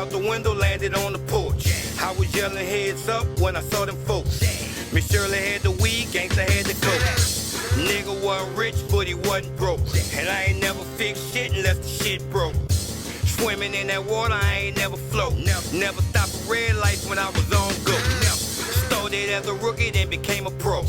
out the window, landed on the porch. I was yelling heads up when I saw them folks. Miss Shirley had the weed, gangsta had the coke. Nigga wasn't rich, but he wasn't broke. And I ain't never fixed shit unless the shit broke. Swimming in that water, I ain't never float. Never stopped a red light when I was on go. Started as a rookie, then became a pro.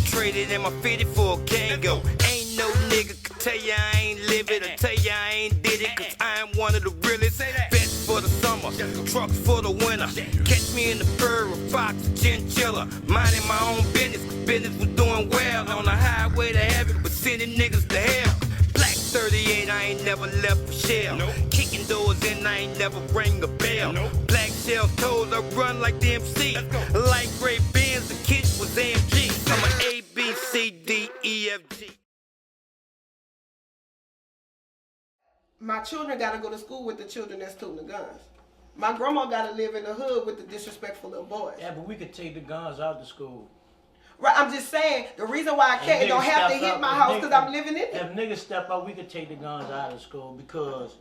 Traded in my 50 for a Kango. Ain't no nigga can tell ya I ain't live it or tell ya I ain't did it, cause I am one of the realest. Best for the summer, trucks for the winter. Catch me in the fur, a fox, a chinchilla. Minding my own business, cause business was doing well. On the highway to heaven, but sending niggas to hell. Black 38, I ain't never left a shell. Kicking doors in, I ain't never rang a bell. Black shell toes, I run like the MC. Light gray Benz, the kids was AMG. I'm an A, B, C, D, E, F, G. My children got to go to school with the children that's toting the guns. My grandma got to live in the hood with the disrespectful little boys. Yeah, but we could take the guns out of school. Right, I'm just saying, the reason why I can't, it don't have to hit my house because I'm living in it. If niggas step up, we could take the guns out of school because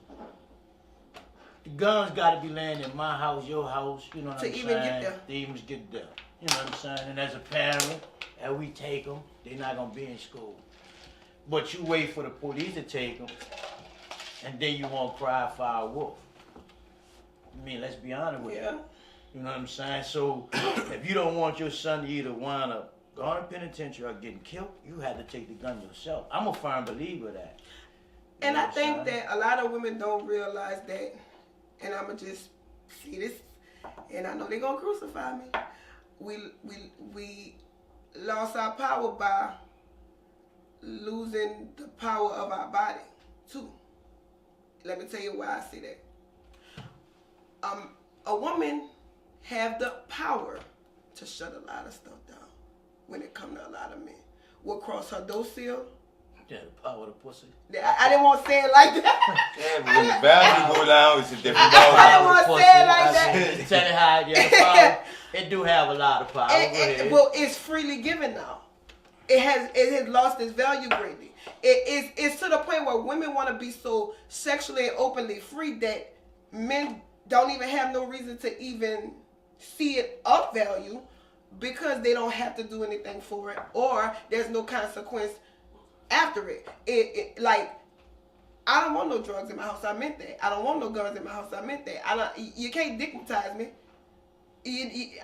the guns got to be laying in my house, your house, you know what I'm saying? To even get there. To even get there. You know what I'm saying? And as a parent, and we take them, they're not going to be in school. But you wait for the police to take them, and then you won't cry for a wolf. I mean, let's be honest with you. You know what I'm saying? So if you don't want your son to either wind up going to penitentiary or getting killed, you have to take the gun yourself. I'm a firm believer of that. And I think that a lot of women don't realize that, and I'm going to just see this, and I know they're going to crucify me. We lost our power by losing the power of our body, too. Let me tell you why I say that. A woman have the power to shut a lot of stuff down when it comes to a lot of men. What cross her door seal? Yeah, the power of the pussy. I didn't want to say it like that. Yeah, but when the value go down, it's a different I didn't want to say it like that. Tell you how the power, it do have a lot of power. Well, it's freely given now. It has lost its value greatly. It's to the point where women want to be so sexually and openly free that men don't even have no reason to even see it of value because they don't have to do anything for it or there's no consequence after it. Like, I don't want no drugs in my house. I meant that. I don't want no guns in my house. I meant that. You can't stigmatize me. You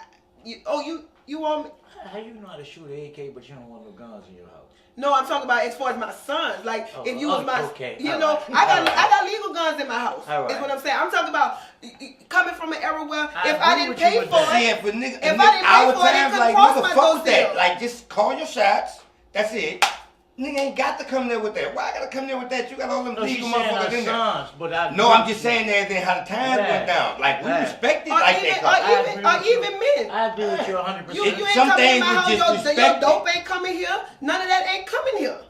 want me? How you know how to shoot an AK but you don't want no guns in your house? No, I'm talking about as far as my sons. Like, if you was my, okay. you know, I got legal guns in my house. All right. Is what I'm saying. I'm talking about coming from an era where if I didn't pay for it, our times, like, nigga, fuck that. Like, just call your shots. That's it. Nigga ain't got to come there with that. Why I gotta come there with that? You got all them legal motherfuckers in there. I'm just saying that how the times went down. Like, we respect it like that. Or even men. I agree with you 100%. You ain't coming in my house, your dope ain't coming here. None of that ain't coming here.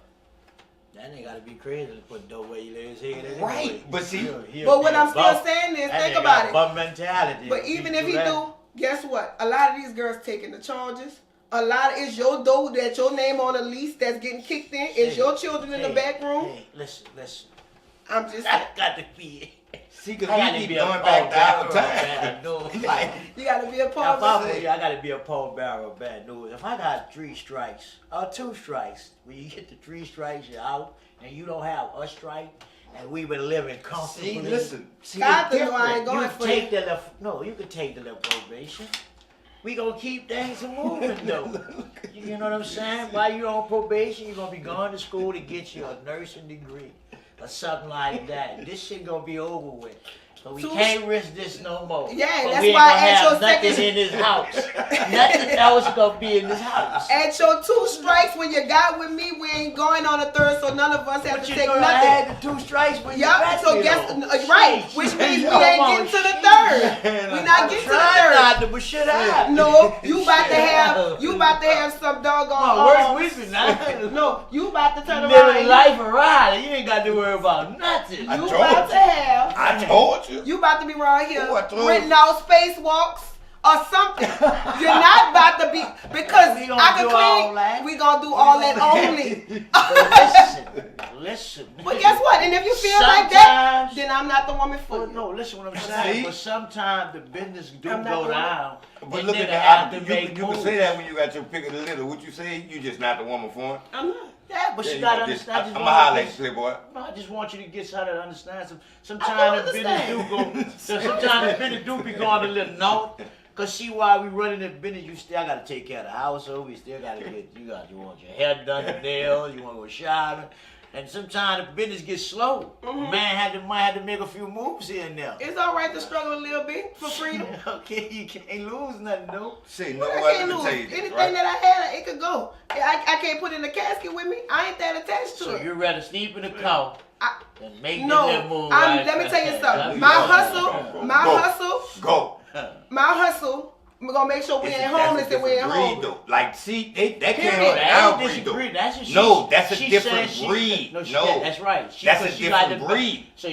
That nigga gotta be crazy to put dope where he lay his head anyway. Right, but see. But what I'm still saying is, think about it. Bum mentality. But even if he do, guess what? A lot of these girls taking the charges. A lot is your dough that your name on a lease that's getting kicked in. It's your children in the back room. Hey, listen. I'm just. I got to be. See, because we keep going back down time. Like, you got to be a part of it. I got to be a pallbearer of bad news. If I got 3 strikes or 2 strikes, when you get the 3 strikes, you're out, and you don't have a strike, and we've been living comfortably. See, listen. God knows I ain't going you for take you can take the little probation. We gonna keep things moving though. You know what I'm saying? While you're on probation, you're gonna be going to school to get you a nursing degree or something like that. This shit gonna be over with. So we can't risk this no more. Yeah, but that's we ain't why gonna at have your nothing in this house. Nothing else gonna be in this house. At your 2 strikes when you got with me, we ain't going on a 3rd, so none of us have to take nothing. I had the 2 strikes when you got so guess right, which means we ain't getting to the 3rd. We not getting to the 3rd. But shit out. No, you about to have some doggone. Worst week now. No, you about to turn living around. life around. You ain't got to worry about nothing. I told you. You about to be around here renting out spacewalks, or something. You're not about to be, because I can clean. We gonna do all that only. Listen. But guess what? And if you feel like that, then I'm not the woman for you. No, listen what I'm saying. But sometimes the business do go down. But look at that. You can say that when you got your pick of the litter. What you say? You just not the woman for him. I'm not. Yeah, but you gotta understand. I'm gonna holler at you, Playboy. No, I just want you to get started to understand. Sometimes the business do go. Sometimes the business do be going a little north. Cause see why we running the business, you still gotta take care of the household. You still gotta you want your hair done, your nails, you want to go shopping. And sometimes the business gets slow. Man might have to make a few moves here and there. It's all right to struggle a little bit for freedom. Okay, you can't lose nothing though. See, no, I can't lose anything that I had. It could go. I can't put it in the casket with me. I ain't that attached to it. So you'd rather sleep in the car than make the move. Let me tell you something. My hustle. We're gonna make sure we ain't homeless and we ain't home. Though. Like, see, that came on our breed, though. That's a different breed. No, that's right. That's a different breed. So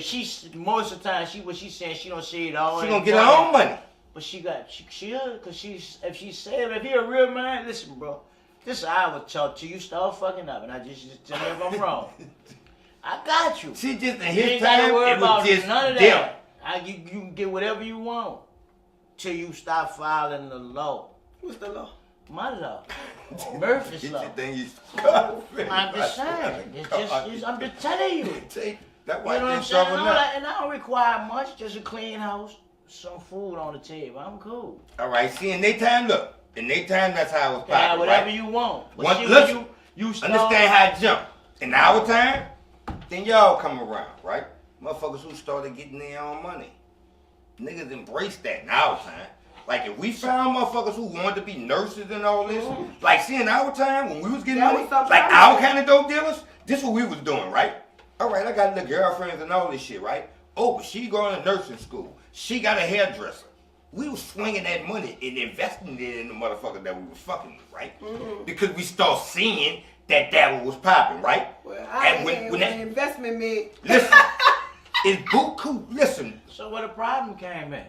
most of the time, what she's saying, she don't see it all. She gonna get her own money. But because if he a real man, listen, bro, this I would talk to you, start fucking up, and I just tell me if I'm wrong. I got you. See, just in his time, it was just none of that. You can get whatever you want. Till you stop following the law. What's the law? My law. Murphy's law. I'm just saying. I'm just telling you. That's why you know what I'm saying? And I don't require much. Just a clean house, some food on the table. I'm cool. All right. See, in their time, look. In their time, that's how it was popping. Whatever you want. Listen, you understand how it jump. In our time, then y'all come around, right? Motherfuckers who started getting their own money. Niggas embrace that in our time. Like, if we found motherfuckers who wanted to be nurses and all this, like, see, in our time, when we was getting money, like our kind of dope dealers, this is what we was doing, right? All right, I got the girlfriends and all this shit, right? Oh, but she going to nursing school. She got a hairdresser. We was swinging that money and investing it in the motherfucker that we was fucking with, right? Because we start seeing that was popping, right? Well, when that investment made. Listen. It's buku. Listen. So where the problem came in?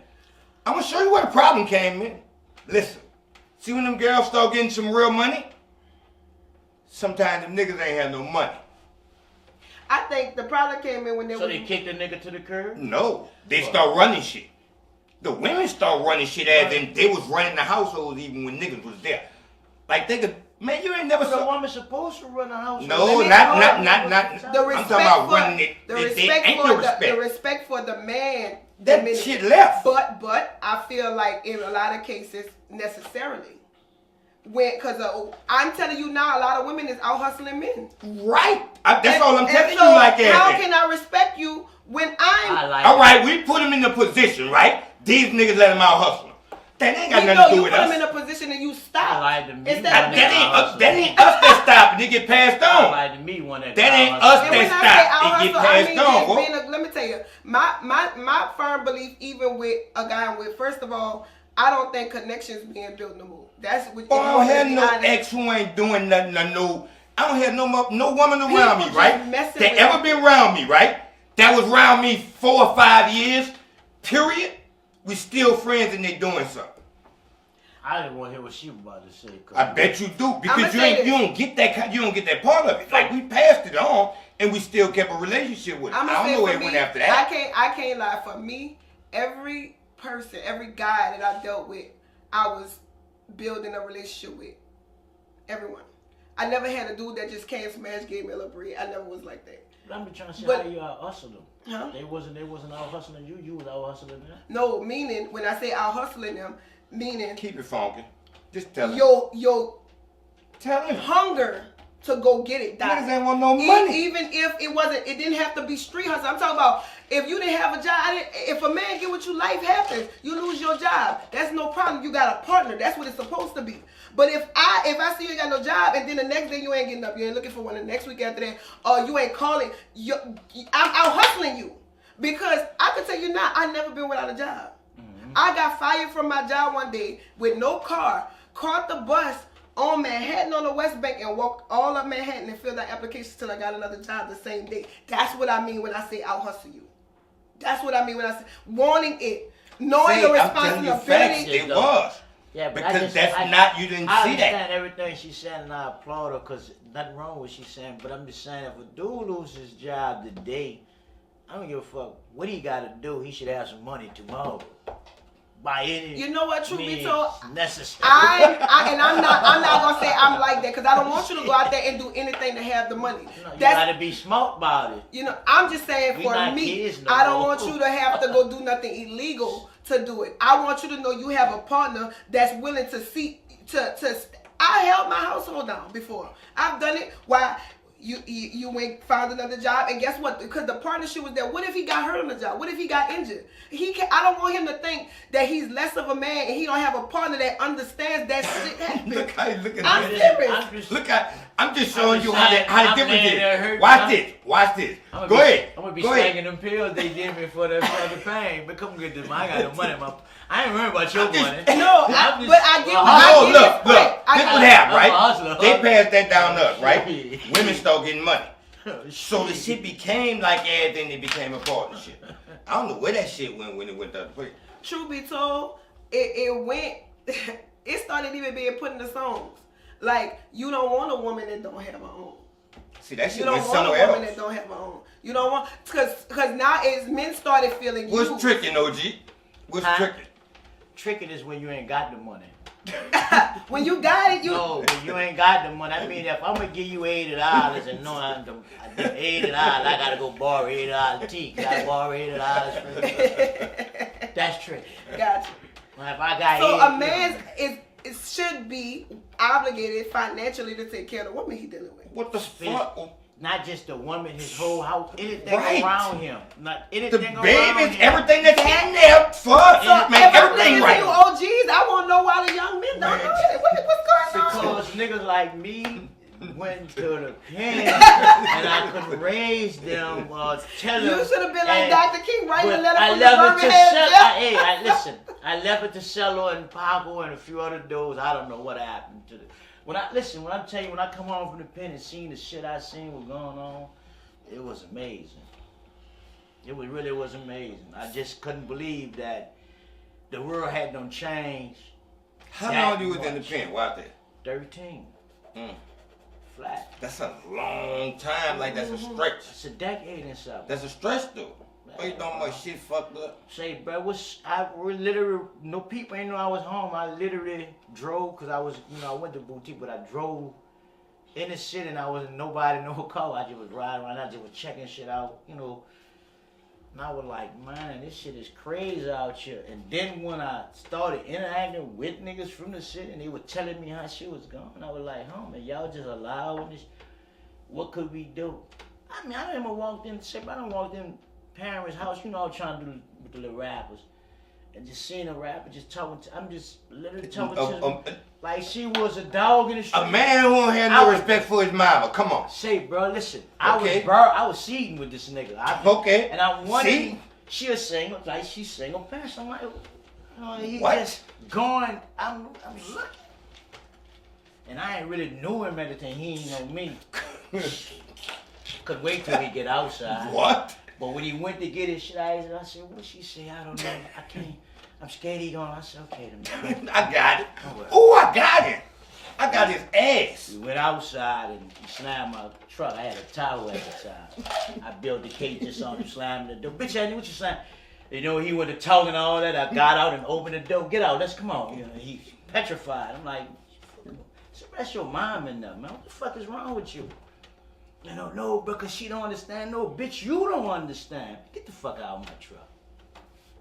I'm gonna show you where the problem came in. Listen. See when them girls start getting some real money? Sometimes them niggas ain't have no money. I think the problem came in when they they kicked the nigga to the curb? No. They start running shit. The women start running shit as in they was running the households even when niggas was there. Like they could. Man, you ain't never saw. The woman's supposed to run a house. No, not. The respect I'm talking about running it. The respect for the man. That shit left. But I feel like in a lot of cases, necessarily. Because I'm telling you now, a lot of women is out hustling men. Right. That's all I'm telling you like that. How can I respect you when I'm... All right, we put them in the position, right? These niggas let them out hustling. That ain't got nothing to do with us. You put them in a position and you stop. That ain't us that stop and it get passed on. That ain't us that stop and get passed on. Let me tell you, my firm belief, even with a guy with, first of all, I don't think connections being built no more. That's what. I don't have no ex who ain't doing nothing. I don't have no woman around me, right? That ever been around me, right? That was around me 4 or 5 years. Period. We still friends and they doing something. I didn't want to hear what she was about to say. I bet you do because you don't get that part of it. Like we passed it on and we still kept a relationship with it. I don't know where it went after that. I can't lie. For me, every person, every guy that I dealt with, I was building a relationship with. Everyone. I never had a dude that just came smash, gave me a little bread. I never was like that. I'm trying to say how you out hustling them. Huh? They wasn't out hustling you. You was out hustling them. No, meaning when I say out hustling them, meaning keep it funky. Just tell him. Tell him hunger to go get it. Niggas ain't want no money. Even if it didn't have to be street hustle. I'm talking about if you didn't have a job. If a man get with you, life happens. You lose your job. That's no problem. You got a partner. That's what it's supposed to be. But if I see you ain't got no job and then the next day you ain't getting up, you ain't looking for one. The next week after that, or you ain't calling, I'm out hustling you because I can tell you now, I never been without a job. Mm-hmm. I got fired from my job one day with no car, caught the bus on Manhattan on the West Bank and walked all up Manhattan and filled out applications till I got another job the same day. That's what I mean when I say out hustle you. That's what I mean when I say wanting it. knowing your responsibility. It was. Yeah, but because you didn't I see that. understand everything she's saying, and I applaud her because nothing wrong with what she's saying. But I'm just saying, if a dude loses his job today, I don't give a fuck what he got to do. He should have some money tomorrow. By any you know what, truth be told, necessary. I'm not gonna say I'm like that because I don't want you to go out there and do anything to have the money. You gotta be smart about it. You know, I'm just saying for me, I don't want you to have to go do nothing illegal to do it. I want you to know you have a partner that's willing to I held my household down before. I've done it. Why? You went found another job, and guess what? Because the partnership was there. What if he got hurt on the job? What if he got injured? I don't want him to think that he's less of a man and he don't have a partner that understands that shit happens. Look how you looking I'm serious. I'm just showing you how the difference is. Watch this. Go ahead. I'm gonna be slanging them pills they give me for the pain. But come get this. I got the money. I ain't worried about your money. No, but I get look. This what happened, right? They passed that down to us, right? Women start getting money. So the shit became like everything. It became a partnership. I don't know where that shit went when it went the other way. Truth be told, it went. It started even being put in the songs. Like, you don't want a woman that don't have her own. See, that shit went somewhere else. You don't want a woman that don't have her own. You don't want, because now as men started feeling What's tricking, OG? What's tricking? Tricking is when you ain't got the money. When you got it, No, when you ain't got the money. I mean, if I'm gonna give you $80 and know I give $80, I gotta go borrow $80 tea. Gotta borrow $80 for it. That's tricky. Gotcha. Well, if I got so a man it should be obligated financially to take care of the woman he dealing with. What the fuck? Not just the woman, his whole house, anything around him. Not anything the around babies, him. everything that's in there. Fuck. So make everything right. You OGs, I want to know why the young men don't know that. What's going on? Because niggas like me went to the pen and I could raise them, tell them. You should have been like Dr. King, writing a letter from the Birmingham. Listen, I left it to Cello and Pablo and a few other dudes. I don't know what happened to them. When I tell you, when I come home from the pen and seen the shit I seen was going on, it was amazing. It really was amazing. I just couldn't believe that the world had done changed. How long you was in the pen? What there? 13. Flat. That's a long time. Like, that's a stretch. It's a decade and something. That's a stretch, though. Oh, you know my shit fucked up. Say, bro, no people ain't know I was home. I literally drove, because I was, I went to boutique, but I drove in the city and I wasn't nobody, no car. I just was riding around. I just was checking shit out, And I was like, man, this shit is crazy out here. And then when I started interacting with niggas from the city and they were telling me how shit was going, I was like, homie, y'all just allowing this. What could we do? I mean, I done walked in parents' house, I was trying to do with the little rappers. And just seeing a rapper just talking I'm just literally talking to like she was a dog in the street. A man who don't have no respect for his mama. Come on. Say, bro, listen. Okay. I was seeding with this nigga. Okay. And I wanted, she a single, like she's single parents. I'm like, he just going, I'm looking. And I ain't really knew him at the time. He ain't know me. Could wait till he get outside. What? But when he went to get his shit, I said, what she say? I don't know. I can't. I'm scared he gone. I said, okay. Then. I got it. Oh, I got it. I got his ass. We went outside and he slammed my truck. I had a towel at the time. I built the cage just on him, slamming the door. Bitch, I knew what you saying. He went to talking and all that. I got out and opened the door. Get out. Let's come on. He petrified. I'm like, that's your mom in there, man. What the fuck is wrong with you? No, because she don't understand. No, bitch, you don't understand. Get the fuck out of my truck.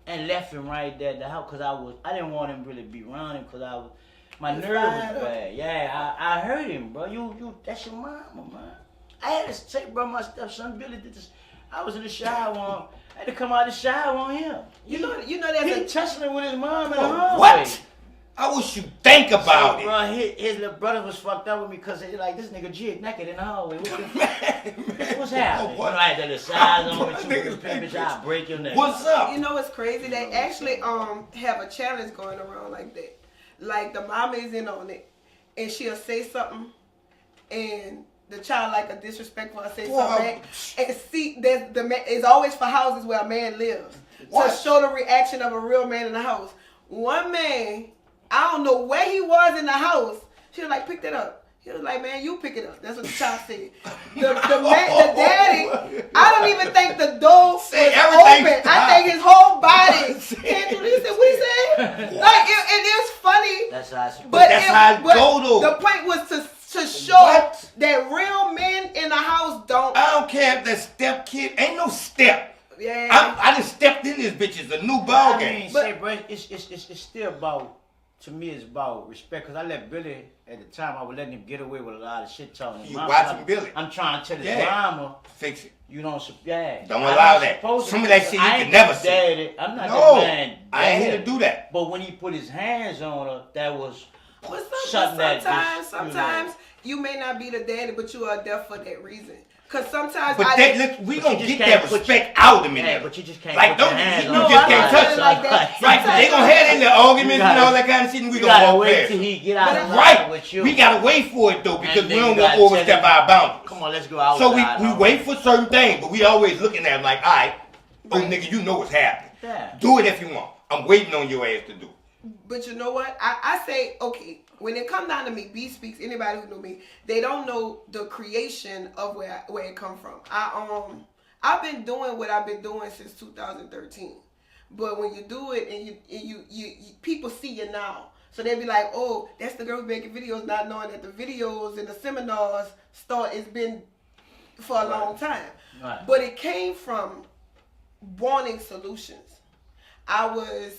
And left him right there at the house because I didn't want him really be around him because my nerve was bad. Yeah, I heard him, bro. You, that's your mama, man. I had to say, bro, my stepson Billy did this. I was in the shower on him. I had to come out of the shower on him. You know that he tussling with his mom in the hallway. What? I wish you think about it. Bro, his little brother was fucked up with me because like this nigga jig naked in the hallway. What's happening? What? I had the size on me too. Bitch, I'll break your neck. What's up? You know what's crazy? They actually have a challenge going around like that. Like the mama is in on it, and she'll say something, and the child like a disrespectful or say something back. And see, the man is always for houses where a man lives. to show the reaction of a real man in the house. One man, I don't know where he was in the house. She was like, pick that up. He was like, man, you pick it up. That's what the child said. The daddy, I don't even think the door was open. I think his whole body can't do this. What he said? Like, it is funny. That's how it's supposed. But that's how it go, though. The point was to show that real men in the house don't. I don't care if that step kid. Ain't no step. Yeah. I just stepped in this bitch. It's a new ball game. It's still about. To me, it's about respect. Cause I let Billy at the time. I was letting him get away with a lot of shit talking. You watching Billy? I'm trying to tell his mama. Fix it. You don't. Yeah. Don't allow that. Some of that shit you can never say. I'm not that man. I ain't here to do that. But when he put his hands on her, that was sometimes you may not be the daddy, but you are there for that reason. Cause sometimes we gonna get that respect out of me. Yeah, but you just can't. Like you just can't touch it like that. Right? They gonna have their arguments and all that kind of shit, and we gonna walk past. Till he get out of line with you. We gotta wait for it though, because we don't want to overstep our boundaries. Come on, let's go outside. So we wait for certain things, but we always looking at them like, all right, oh nigga, you know what's happening. Yeah. Do it if you want. I'm waiting on your ass to do it. But you know what? I say, okay, when it comes down to me, B Speaks, anybody who know me, they don't know the creation of where it come from. I've been doing what I've been doing since 2013. But when you do it and you people see you now. So they be like, oh, that's the girl who making videos, not knowing that the videos and the seminars it's been for a long time. Right. But it came from wanting solutions. I was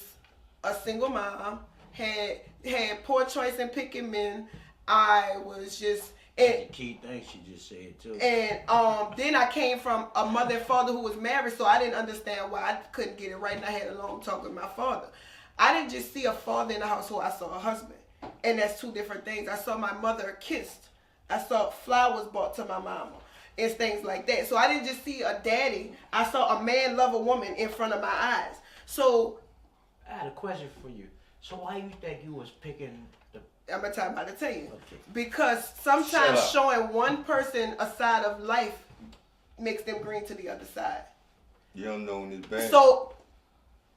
a single mom, had poor choice in picking men. I was just the key thing she just said too. And then I came from a mother and father who was married, so I didn't understand why I couldn't get it right, and I had a long talk with my father. I didn't just see a father in the household, I saw a husband. And that's two different things. I saw my mother kissed. I saw flowers bought to my mama. And things like that. So I didn't just see a daddy. I saw a man love a woman in front of my eyes. So I had a question for you. So why you think you was picking the... I'm going to about to tell you. Okay. Because sometimes showing one person a side of life makes them green to the other side. You don't know when it's bad. So,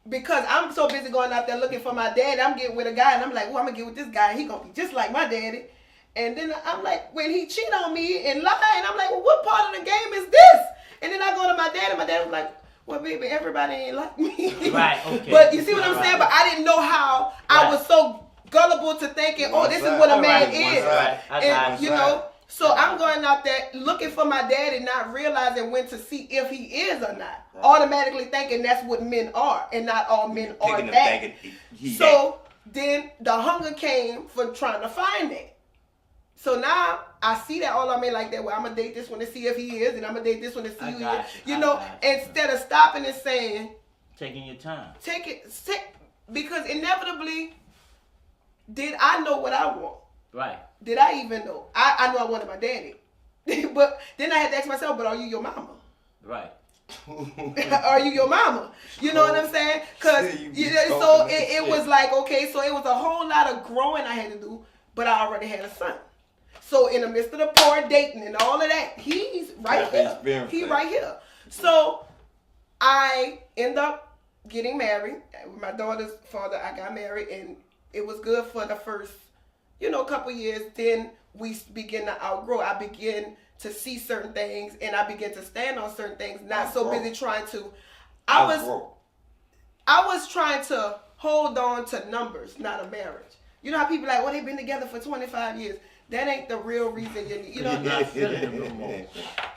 because I'm so busy going out there looking for my dad, I'm getting with a guy and I'm like, well, I'm going to get with this guy. He going to be just like my daddy. And then I'm like, when he cheat on me and lie, and I'm like, well, what part of the game is this? And then I go to my dad and my dad was like, well, baby, everybody ain't like me. Right, okay. But you see what I'm saying? But I didn't know how I was so gullible to thinking, oh, this is what a man is. And, you know, so I'm going out there looking for my dad and not realizing when to see if he is or not. Right. Automatically thinking that's what men are, and not all men are that. So then the hunger came for trying to find it. So now I see that all I mean like that. Well, I'm gonna date this one to see if he is, and I'm gonna date this one to see who he is. You know, instead of stopping and saying, taking your time, because inevitably, did I know what I want? Right. Did I even know? I knew I wanted my daddy, but then I had to ask myself, but are you your mama? Right. Are you your mama? You know what I'm saying? Because so it was like, okay, so it was a whole lot of growing I had to do, but I already had a son. So in the midst of the poor dating and all of that, he's right here. He's right here. So I end up getting married. With my daughter's father, I got married, and it was good for the first, couple years. Then we begin to outgrow. I begin to see certain things, and I begin to stand on certain things. Not so busy trying to. I was trying to hold on to numbers, not a marriage. You know how people like, well, they've been together for 25 years. That ain't the real reason you need. Not feeling him no more.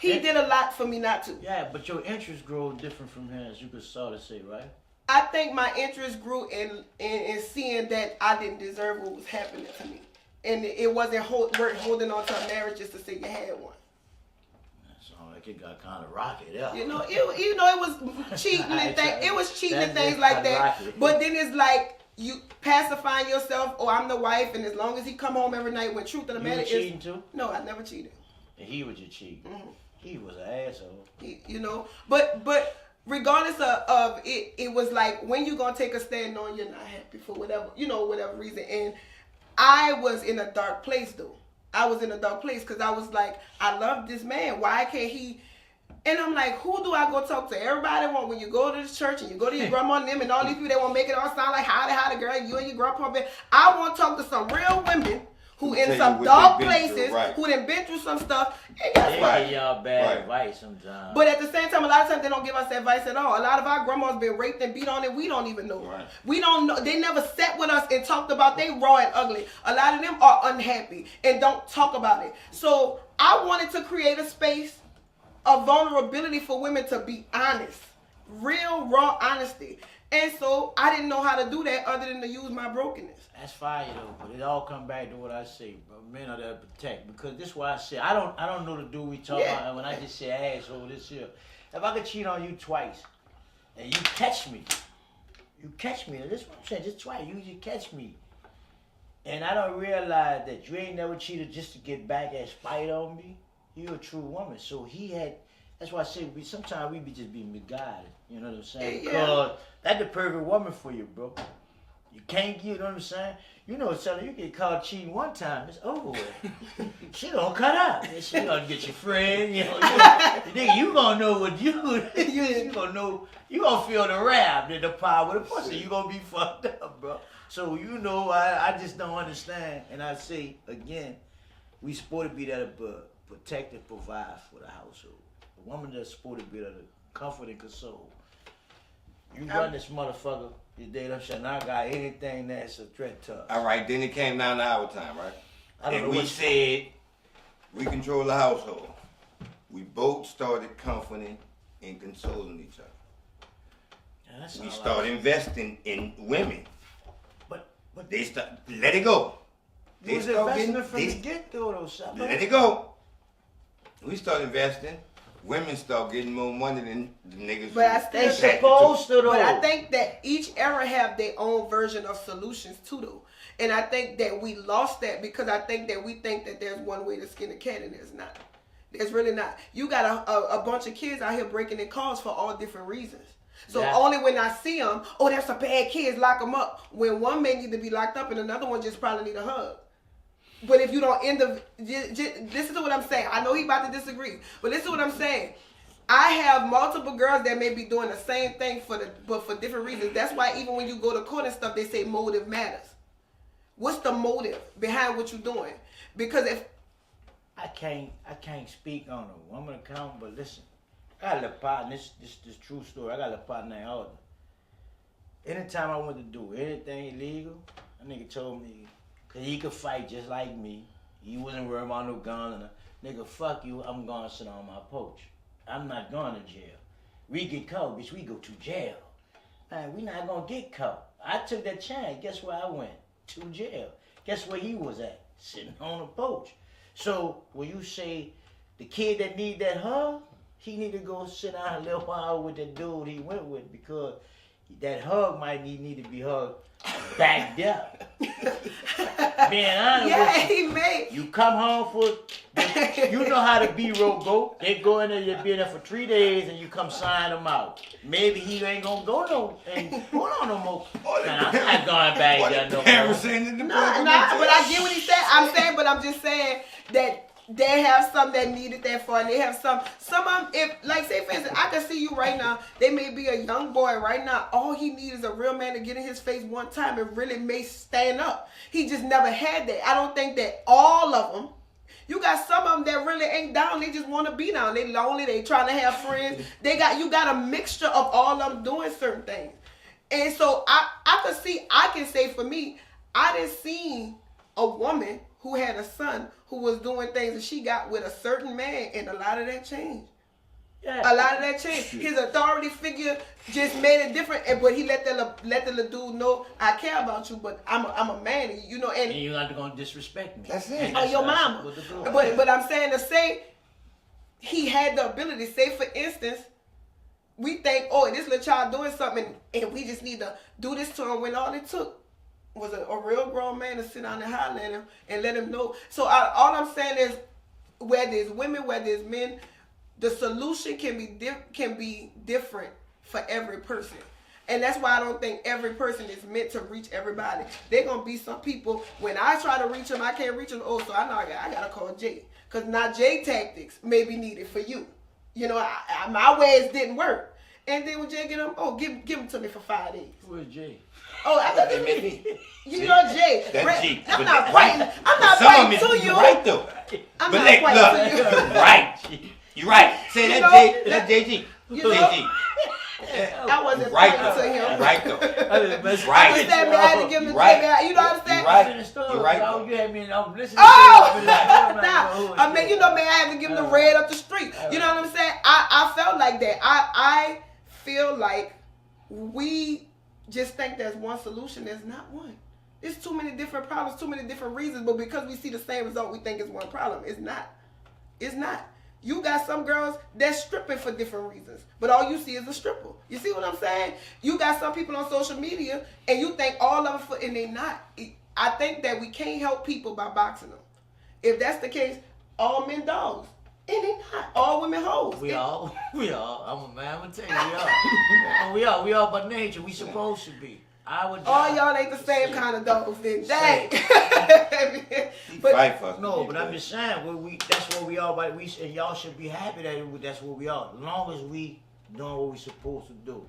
He did a lot for me not to. Yeah, but your interest grew different from his, you could sort of say, right? I think my interest grew in seeing that I didn't deserve what was happening to me. And it wasn't worth holding on to a marriage just to say you had one. That sounded like it got kind of rocky there. It was cheating and things. It was cheating and things like that. Rocky. But then it's like, you pacifying yourself, oh, I'm the wife, and as long as he come home every night, when truth of the matter is... You cheating too? No, I never cheated. And he was your cheat. Mm-hmm. He was an asshole. But regardless of it, it was like, when you gonna take a stand on you're not happy for whatever reason. And I was in a dark place, though. I was in a dark place, because I was like, I love this man. Why can't he And I'm like, who do I go talk to? Everybody want, when you go to the church and you go to your grandma and them and all these people, they want to make it all sound like howdy, girl, you and your grandpa. I want to talk to some real women who in some dark places, who done been through some stuff. And guess what? Y'all bad advice sometimes. But at the same time, a lot of times they don't give us advice at all. A lot of our grandmas been raped and beat on and we don't even know. Right. We don't know. They never sat with us and talked about they raw and ugly. A lot of them are unhappy and don't talk about it. So I wanted to create a space of vulnerability for women to be honest. Real, raw honesty. And so I didn't know how to do that other than to use my brokenness. That's fire though, but it all come back to what I say, bro. Men are there to protect, because this is why I say I don't know the dude we talk about, and when I just say asshole this year. If I could cheat on you twice and you catch me, this is what I'm saying, just twice, you catch me. And I don't realize that you ain't never cheated just to get back at spite on me. You're a true woman. So that's why I say sometimes we be just being misguided. You know what I'm saying? Because that's the perfect woman for you, bro. You can't, you know what I'm saying? You know, son, you get caught cheating one time, it's over with. She gonna cut up. She gonna get your friend, you know. You gonna know what you gonna know. You gonna feel the wrath in the power of the pussy. You gonna be fucked up, bro. So, you know, I just don't understand. And I say, again, we supposed to be there to protect and provide for the household. A woman that's supposed to be there to comfort and console. You run this motherfucker, you date up, and I got anything that's a threat to us. All right, then it came down to our time, right? And we said, we control the household. We both started comforting and consoling each other. We started investing in women. But they start, let it go. They was investment from the get-go though, something. Let it go. We start investing. Women start getting more money than the niggas. But they supposed to though. But I think that each era have their own version of solutions too though. And I think that we lost that because I think that we think that there's one way to skin a cat and there's not. There's really not. You got a bunch of kids out here breaking their cars for all different reasons. So only when I see them, oh, that's a bad kid, lock them up. When one may need to be locked up and another one just probably need a hug. But if you don't listen to what I'm saying. I know he about to disagree, but listen to what I'm saying. I have multiple girls that may be doing the same thing but for different reasons. That's why even when you go to court and stuff, they say motive matters. What's the motive behind what you're doing? Because if I can't speak on a woman account, but listen, I got a little partner. This true story. I got a little partner named Alden. Anytime I want to do anything illegal, a nigga told me. Cause he could fight just like me. He wasn't worried about no gun. Nigga, fuck you, I'm gonna sit on my porch. I'm not going to jail. We get caught, bitch, we go to jail. Man, we not gonna get caught. I took that chance. Guess where I went? To jail. Guess where he was at? Sitting on the porch. So, when you say the kid that need that hug, he need to go sit down a little while with the dude he went with, because that hug might need to be hugged backed up. Being honest with you, you come home you know how the B-roll go. They go in there, you be in there for 3 days, and you come sign them out. Maybe he ain't gonna go no more. Man, I'm not going back there no more. But I get what he said. But I'm just saying that they have some that needed that for, and they have some of them, if, like, say for instance, I can see you right now, they may be a young boy right now, all he needs is a real man to get in his face one time and really may stand up. He just never had that. I don't think that all of them, you got some of them that really ain't down, they just want to be down, they lonely, they trying to have friends, you got a mixture of all of them doing certain things. And so I can say for me, I didn't see a woman who had a son who was doing things that she got with a certain man, and a lot of that changed. Yeah. A lot of that changed. His authority figure just made it different, but he let the little dude know, I care about you, but I'm a man, you know. And you're not gonna disrespect me. That's it. Oh, your mama. But I'm saying to say he had the ability. Say for instance, we think, oh, this little child doing something, and we just need to do this to him, when all it took was a real grown man to sit down and holler at him and let him know. So all I'm saying is, whether it's women, whether it's men, the solution can be different for every person. And that's why I don't think every person is meant to reach everybody. They're going to be some people, when I try to reach them, I can't reach them. Oh, so I know I got to call Jay. Because now Jay tactics may be needed for you. my ways didn't work. And then when Jay get them, give them to me for 5 days. Where's Jay? Oh, I thought they meant me. You know Jay. That's G. I'm not fighting. I'm not fighting to you. You're right though. I'm not fighting to you. You're right. Say that Jay. That's JG. JG. I wasn't fighting to him. Right though. Right. I had to give him the Jay. You know what I'm saying? You're right. You had me. I'm listening. I mean, I had to give him the red up the street. You know what I'm saying? I felt like that. I feel like we just think there's one solution. There's not one. There's too many different problems, too many different reasons, but because we see the same result, we think it's one problem. It's not. It's not. You got some girls that's stripping for different reasons, but all you see is a stripper. You see what I'm saying? You got some people on social media, and you think all of them and they not. I think that we can't help people by boxing them. If that's the case, all men dogs. And they not. All women hoes. We all. I'm gonna tell you, we all by nature. We supposed to be. All y'all ain't the same kind of dogs, then. Dang. But I'm just saying, that's what we are. And y'all should be happy that that's what we are. As long as we doing what we supposed to do,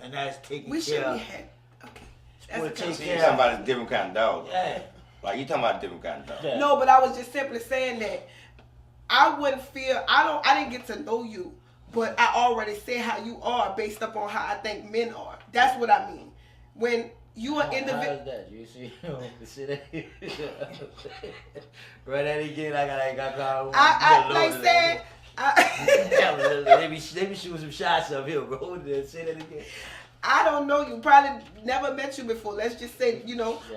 and that's taking care. We should be happy. Okay. That's you're talking about a different kind of dog. Yeah. Like you talking about a different kind of dog. Yeah. No, but I was just simply saying that I wouldn't feel. I didn't get to know you, but I already said how you are based upon how I think men are. That's what I mean. When you are individual. How's that? You see that? Right at it again. I got. I like saying. Let me shoot some shots up here, bro. Say that again. I don't know you. Probably never met you before. Let's just say,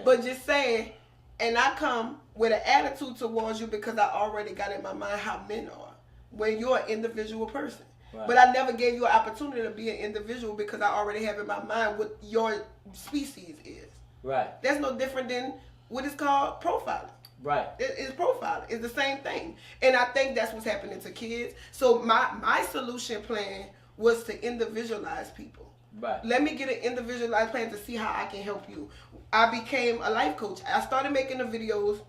but just saying. And I come with an attitude towards you because I already got in my mind how men are when you're an individual person. Right. But I never gave you an opportunity to be an individual because I already have in my mind what your species is. Right. That's no different than what is called profiling. Right. It's profiling. It's the same thing. And I think that's what's happening to kids. So my solution plan was to individualize people. Right. Let me get an individualized plan to see how I can help you. I became a life coach. I started making the videos,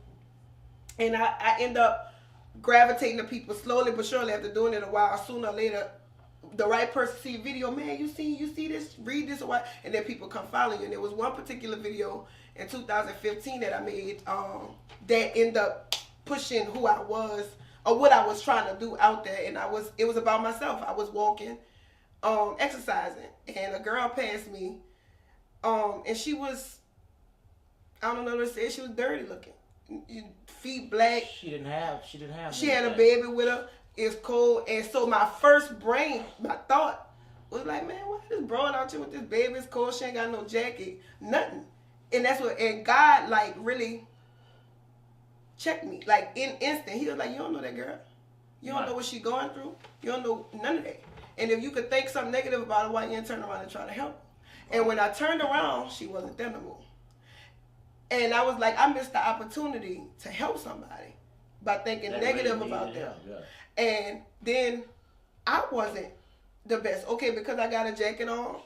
and I end up gravitating to people slowly but surely after doing it a while. Sooner or later, the right person see a video, man, you see this, read this or what, and then people come following you. And there was one particular video in 2015 that I made that ended up pushing who I was or what I was trying to do out there, and it was about myself. I was walking, exercising, and a girl passed me, and she was, I don't know what to say, she was dirty looking, feet black. She didn't have. She had a baby with her. It's cold, and so my thought was like, man, why this broad out here with this baby? It's cold. She ain't got no jacket, nothing. And God like really checked me, like in instant. He was like, you don't know that girl. You don't know what she's going through. You don't know none of that. And if you could think something negative about her, why you didn't turn around and try to help her? And when I turned around, she wasn't there no more. And I was like, I missed the opportunity to help somebody by thinking negative about them. Yeah. And then I wasn't the best. Okay, because I got a jacket on,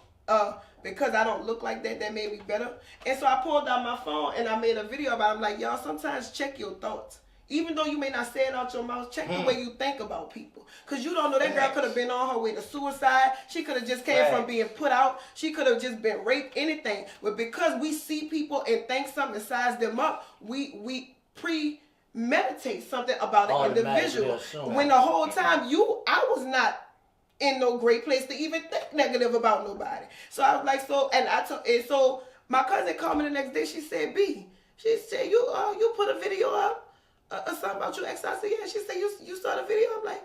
because I don't look like that made me better. And so I pulled out my phone and I made a video about it. I'm like, y'all, sometimes check your thoughts. Even though you may not say it out your mouth, check the way you think about people. Because you don't know, that girl could have been on her way to suicide. She could have just came from being put out. She could have just been raped, anything. But because we see people and think something and size them up, we premeditate something about an individual. When the whole time I was not in no great place to even think negative about nobody. So I was like, so my cousin called me the next day. She said, B, she said, you put a video up. Something about you, I said, yeah. She said, you saw the video? I'm like,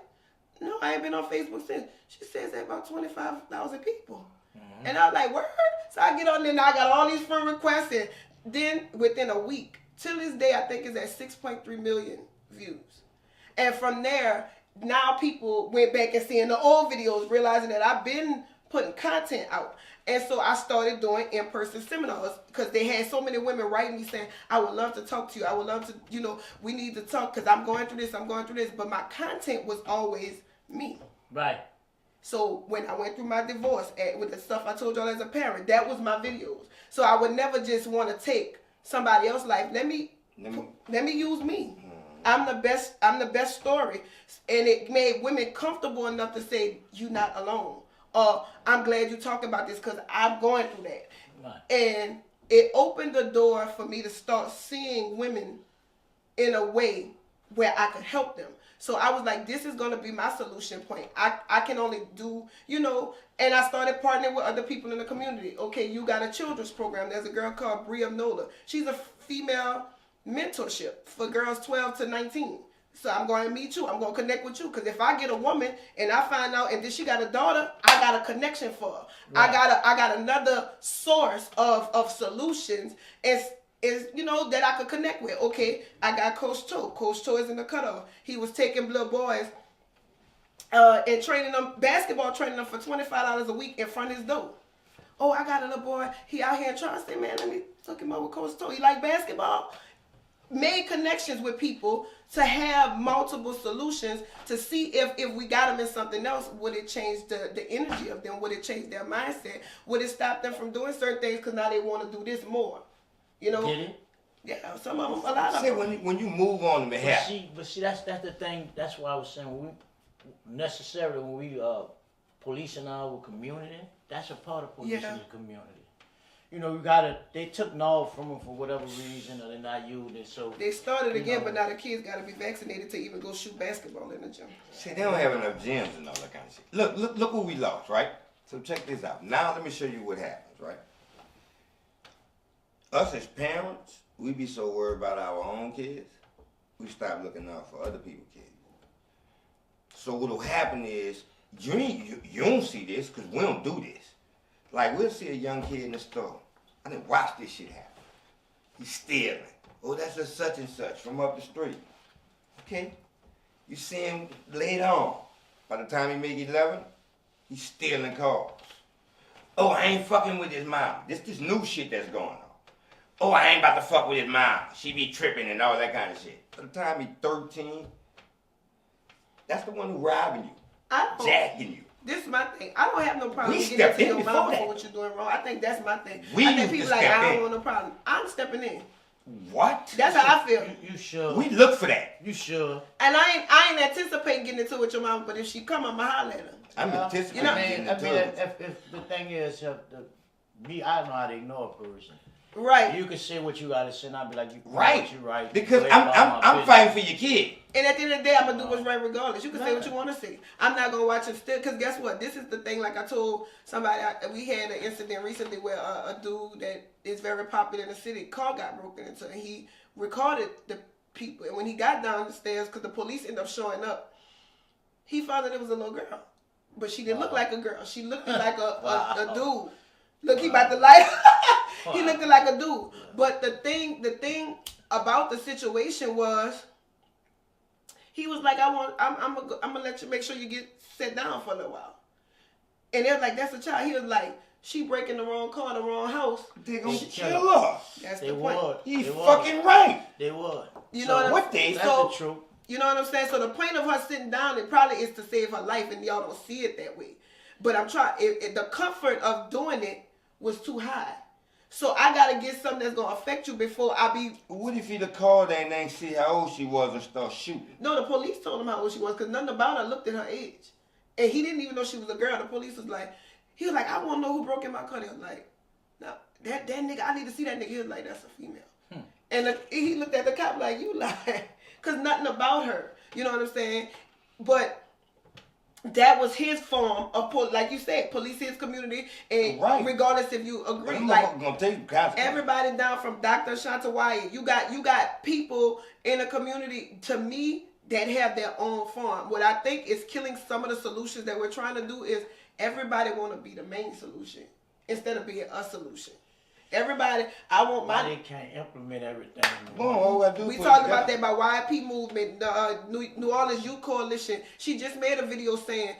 no, I ain't been on Facebook since. She says that about 25,000 people. Mm-hmm. And I was like, word? So I get on there and I got all these friend requests. And then within a week, till this day, I think it's at 6.3 million views. And from there, now people went back and seeing the old videos, realizing that I've been putting content out. And so I started doing in-person seminars because they had so many women writing me saying, I would love to talk to you. I would love to, we need to talk because I'm going through this. But my content was always me. Right. So when I went through my divorce with the stuff I told y'all as a parent, that was my videos. So I would never just want to take somebody else's life. Let me use me. I'm the best story. And it made women comfortable enough to say, you're not alone. Or, I'm glad you talked about this because I'm going through that. Right. And it opened the door for me to start seeing women in a way where I could help them. So I was like, this is going to be my solution point. I can only do, and I started partnering with other people in the community. Okay, you got a children's program. There's a girl called Bria Nola. She's a female mentorship for girls 12 to 19. So I'm going to meet you. I'm going to connect with you. Because if I get a woman and I find out and then she got a daughter, I got a connection for her. Right. I got another source of solutions that I could connect with. Okay, I got Coach Toe. Coach Toe is in the cutoff. He was taking little boys and training them, basketball training them for $25 a week in front of his door. Oh, I got a little boy. He out here trying to say, man, let me hook him up with Coach Toe. He like basketball. Made connections with people to have multiple solutions to see if we got them in something else, would it change the energy of them? Would it change their mindset? Would it stop them from doing certain things because now they want to do this more? Get it? Yeah, some of them, a lot of them. When you move on to behalf. But see, that's the thing. That's why I was saying when we policing our community, that's a part of policing the community. They took NOL from them for whatever reason, or they're not using it. So they started again, but now the kids got to be vaccinated to even go shoot basketball in the gym. See, they don't have enough gyms and all that kind of shit. Look what we lost, right? So check this out. Now let me show you what happens, right? Us as parents, we be so worried about our own kids, we stop looking out for other people's kids. So what'll happen is, you don't see this because we don't do this. Like, we'll see a young kid in the store. I didn't watch this shit happen. He's stealing. Oh, that's a such and such from up the street. Okay? You see him later on. By the time he make 11, he's stealing cars. Oh, I ain't fucking with his mom. This new shit that's going on. Oh, I ain't about to fuck with his mom. She be tripping and all that kind of shit. By the time he's 13, that's the one who robbing you, jacking you. This is my thing. I don't have no problem getting into your mama for what you're doing wrong. I think that's my thing. I think people like, I don't want no problem. I'm stepping in. What? That's how I feel. You sure? We look for that. You sure? And I ain't anticipating getting into it with your mama, but if she come, I'ma holler at her. I'm anticipating getting into it. If the thing is, I know how to ignore a person. Right. You can say what you gotta say, and I'll be like, you right. What you right. Because I'm fighting for your kid. And at the end of the day, I'm gonna do what's right regardless. You can say what you want to say. I'm not gonna watch it still, because guess what? This is the thing. Like I told somebody, we had an incident recently where a dude that is very popular in the city, car got broken into, and he recorded the people. And when he got down the stairs, because the police ended up showing up, he found that it was a little girl, but she didn't look like a girl. She looked like a dude. Look, he about to light. He looked like a dude. But the thing about the situation was, he was like, I'm gonna let you make sure you get set down for a little while. And they was like, that's a child. He was like, she breaking the wrong car, the wrong house. They gonna kill her. That's the point. He's fucking right. They would. You know what That's the truth. You know what I'm saying? So the point of her sitting down, it probably is to save her life, and y'all don't see it that way. But I'm trying. The comfort of doing it was too high. So I gotta get something that's gonna affect you before I be. What if he'd have called her and ain't see how old she was and start shooting? No, the police told him how old she was, because nothing about her looked at her age, and he didn't even know she was a girl. The police was like, I want to know who broke in my car. He was like, no, that nigga, I need to see that nigga. He was like, that's a female. And he looked at the cop like, you lying, because nothing about her. You know what I'm saying? But that was his form of, like you said, police his community, and regardless if you agree, everybody down from Dr. Shantawaya, you got people in a community, to me, that have their own farm. What I think is killing some of the solutions that we're trying to do is everybody want to be the main solution instead of being a solution. Everybody, I want my. They can't implement everything. We talked about that by YP movement, the New Orleans Youth Coalition. She just made a video saying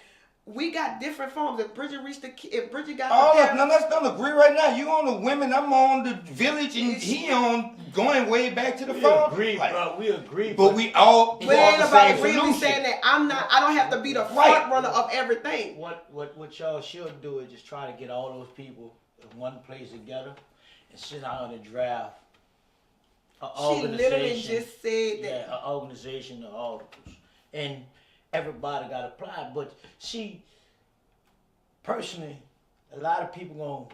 we got different forms. If Bridget got no, let's don't agree right now. You on the women, I'm on the village, and he on going way back to the farm. We agree, but we all. But it ain't about agreeing. Saying that I don't have to be the front runner of everything. What y'all should do is just try to get all those people in one place together and sit down and draft She literally just said that. Yeah, an organization of articles. And everybody got applied. But see, personally, a lot of people gonna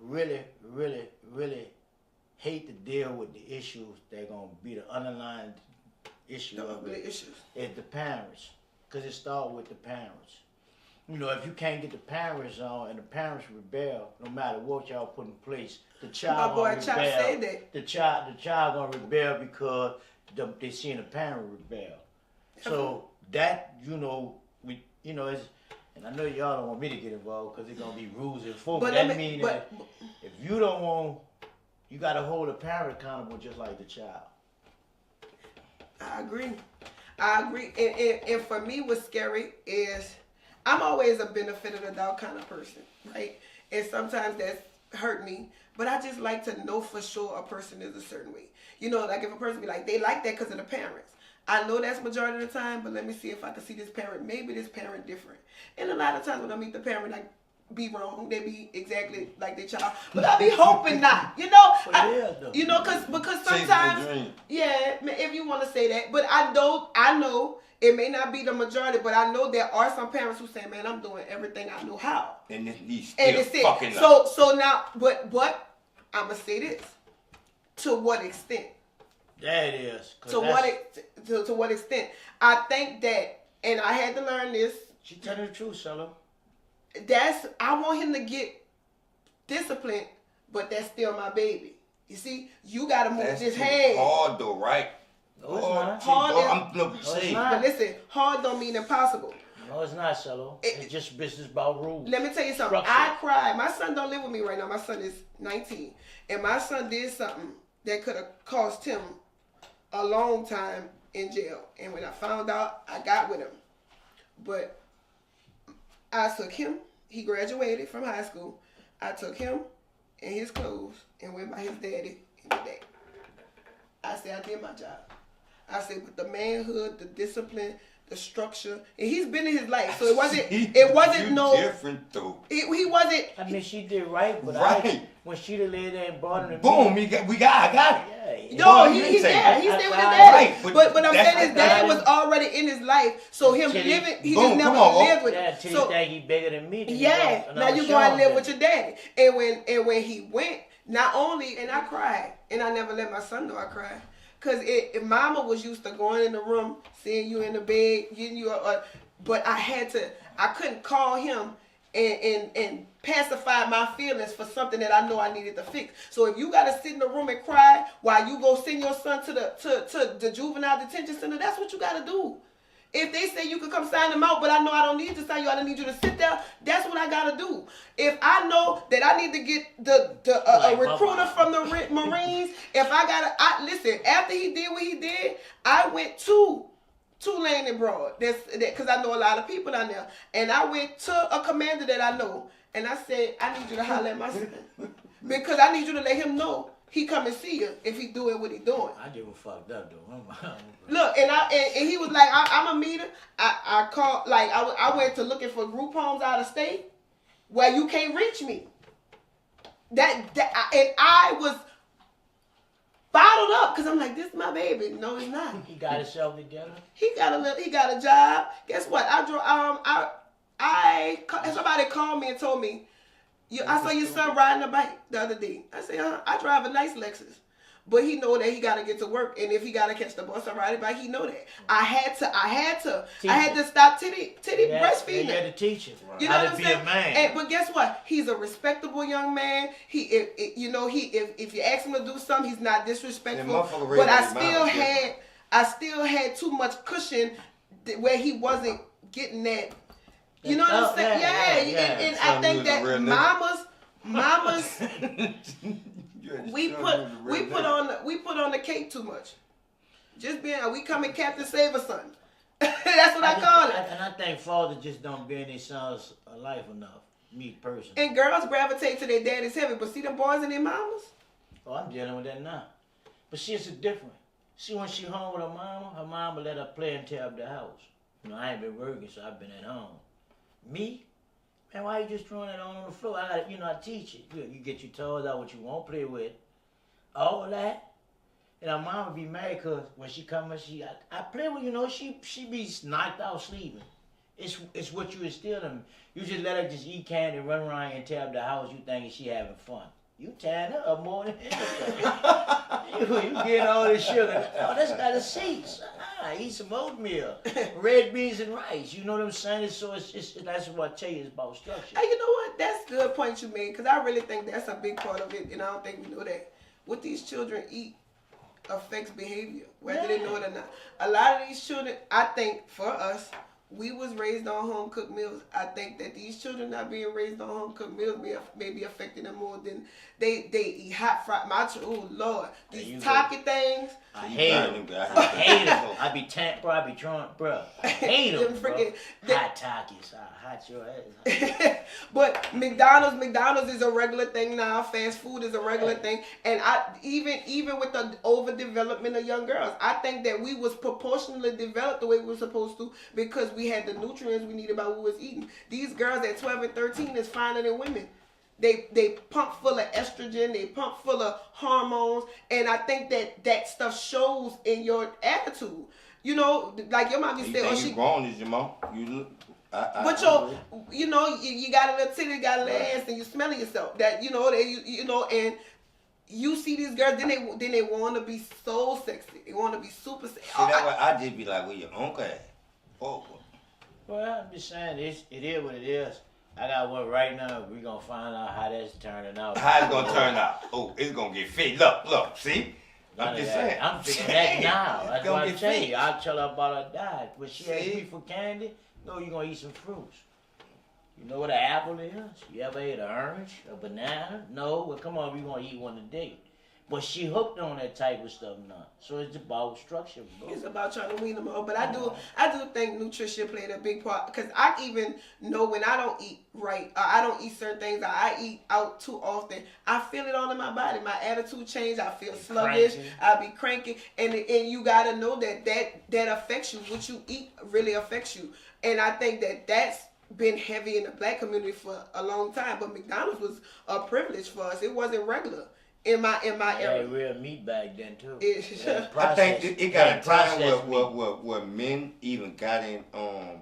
really, really, really hate to deal with the issues. They're gonna be the underlying issue of it. It's the parents. Because it starts with the parents. You know, if you can't get the parents on and the parents rebel, no matter what y'all put in place, the child gonna rebel. Chop said that. The child gonna rebel because they seeing the parent rebel. So that, you know, it's, and I know y'all don't want me to get involved because it's gonna be rules and forms. But that means that if you don't want, you gotta hold the parent accountable just like the child. I agree. And for me, what's scary is I'm always a benefit of the doubt kind of person, right? And sometimes that's hurt me, but I just like to know for sure a person is a certain way. You know, like if a person be like, they like that because of the parents. I know that's majority of the time, but let me see if I can see this parent. Maybe this parent different. And a lot of times when I meet the parent, I be wrong. They be exactly like their child, but I be hoping not. You know, you know, because sometimes, yeah, if you want to say that, but I know it may not be the majority, but I know there are some parents who say, "Man, I'm doing everything I know how." And he's still fucking up. So now, but I'm gonna say this: to what extent? That is. To what extent? I think that, and I had to learn this. She telling the truth, Shello. I want him to get disciplined, but that's still my baby. You see, you gotta move this head. Hard though, right? No, it's not. But listen, hard don't mean impossible. No, it's not, Shello. It's just business about rules. Let me tell you something. I cried. My son don't live with me right now. My son is 19, and my son did something that could have cost him a long time in jail. And when I found out, I got with him. But I took him. He graduated from high school. I took him and his clothes and went by his daddy in the day. I said, I did my job. I said, with the manhood, the discipline, the structure, and he's been in his life, so it wasn't no different though. He wasn't. I mean, she did right, but when she laid there and brought him, boom, I got it. Yeah. No, he's there. He's there with his daddy. Right, but I'm saying his daddy was already in his life, so him living, he just never lived with him. So he think he bigger than me. Yeah. Now you go and live with your daddy, and when he went, not only, and I cried, and I never let my son know I cried. Because if mama was used to going in the room, seeing you in the bed, getting you but I couldn't call him and pacify my feelings for something that I know I needed to fix. So if you got to sit in the room and cry while you go send your son to the juvenile detention center, that's what you got to do. If they say you can come sign them out, but I know I don't need to sign you, I don't need you to sit there, that's what I got to do. If I know that I need to get a recruiter from the Marines, if I got to, listen, after he did what he did, I went to Lane and Broad, because I know a lot of people down there, and I went to a commander that I know, and I said, I need you to holler at my son, because I need you to let him know he come and see you if he doing what he doing. I give him fucked up though. Look, and he was like, I'm a meter. I called, like I went to looking for group homes out of state where you can't reach me. And I was bottled up because I'm like, this is my baby. No, it's not. He got himself together. He got a job. Guess what? Somebody called me and told me, I saw your son riding a bike the other day. I said, I drive a nice Lexus. But he know that he got to get to work. And if he got to catch the bus or ride a bike, he know that. I had to stop titty breastfeeding. You had to teach him. You know what I'm saying? Be a man. But guess what? He's a respectable young man. If you ask him to do something, he's not disrespectful. But I still had too much cushion where he wasn't getting that. You know what I'm saying? Yeah. And I think that mamas, we put on the cake too much. Just we come and Captain Save a son. That's what I call it. And I think fathers just don't bear their sons alive enough. Me personally. And girls gravitate to their daddy's heavy, but see them boys and their mamas. Oh, I'm dealing with that now. But see, it's different. See, when she home with her mama let her play and tear up the house. You know, I ain't been working, so I've been at home. Me? Man, why you just throwing that on the floor? I teach it. You get your toys out, what you won't play with. All that. And our mom would be mad because when she come in, I play with, she be knocked out sleeping. It's what you instill in me. You just let her just eat candy, run around and tear up the house. You thinking she having fun. You tearing her up more than anything. you get all this sugar. Oh, that's got a seats. Eat some oatmeal, red beans and rice. You know what I'm saying? So that's what I tell you. It's about structure. Hey, you know what? That's a good point you made because I really think that's a big part of it, and I don't think we know that. What these children eat affects behavior, whether they know it or not. A lot of these children, I think, for us, we was raised on home cooked meals. I think that these children not being raised on home cooked meals may be affecting them more than they eat hot fried. Oh Lord, these taco things. I hate them. I hate them. I be bro. I be drunk, bro. I hate them. Hot Takis. I hot your ass. But McDonald's is a regular thing now. Fast food is a regular thing, and even with the overdevelopment of young girls, I think that we was proportionally developed the way we were supposed to because we had the nutrients we needed by what we was eating. These girls at 12 and 13 is finer than women. They pump full of estrogen, they pump full of hormones, and I think that stuff shows in your attitude. Like your mom used to say, you grown as your mom. You got a little titty, you got a little ass, and you smelling yourself. That and you see these girls, then they want to be so sexy. They want to be super sexy. See, that's why I just be like, well, your uncle. Oh. Well, I'm just saying, it is what it is. I got one right now. We're going to find out how that's turning out. How it's going to turn out? Oh, it's going to get fit. Look, see? I'm just saying. I'm fixing that now. That's what I tell you. I'll tell her about her diet. When she asked me for candy, no, you're going to eat some fruits. You know what an apple is? You ever ate an orange, a banana? No? Well, come on, we're going to eat one today. But she hooked on that type of stuff now. So it's about structure, bro. It's about trying to wean them out. But I do think nutrition played a big part. Because I even know when I don't eat right, or I don't eat certain things, or I eat out too often, I feel it all in my body. My attitude changes. I feel sluggish. I be cranky. And you got to know that affects you. What you eat really affects you. And I think that's been heavy in the black community for a long time. But McDonald's was a privilege for us. It wasn't regular. In my era. Real meat back then too. I think it got a time where men even got in. A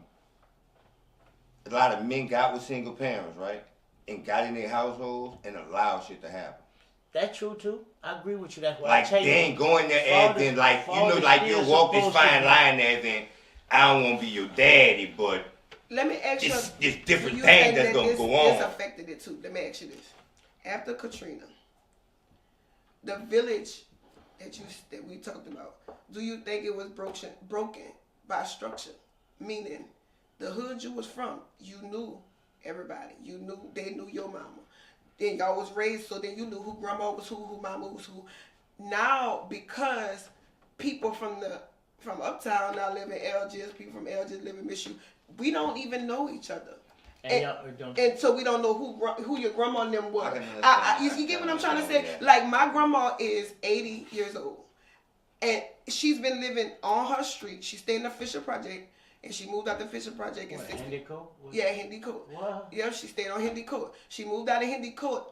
lot of men got with single parents, right, and got in their households and allowed shit to happen. That's true too. I agree with you. That's why like I tell you. They ain't going there and then you walk this fine line there. Then I don't want to be your daddy, but let me ask you. It's different things that's gonna go on. This affected it too. Let me ask you this: after Katrina. The village that we talked about, do you think it was broken by structure? Meaning, the hood you was from, you knew everybody. They knew your mama. Then y'all was raised, so then you knew who grandma was who mama was who. Now, because people from uptown now live in LGS, people from LGS live in Michigan, we don't even know each other. And so we don't know who your grandma and them were. You get what I'm trying to say? Yeah. Like my grandma is 80 years old, and she's been living on her street. She stayed in the Fisher Project, and she moved out the Fisher Project in 60. Hindi Court? Yeah, Hindi Court. Wow. Yeah, she stayed on Hindi Court. She moved out of Hindi Court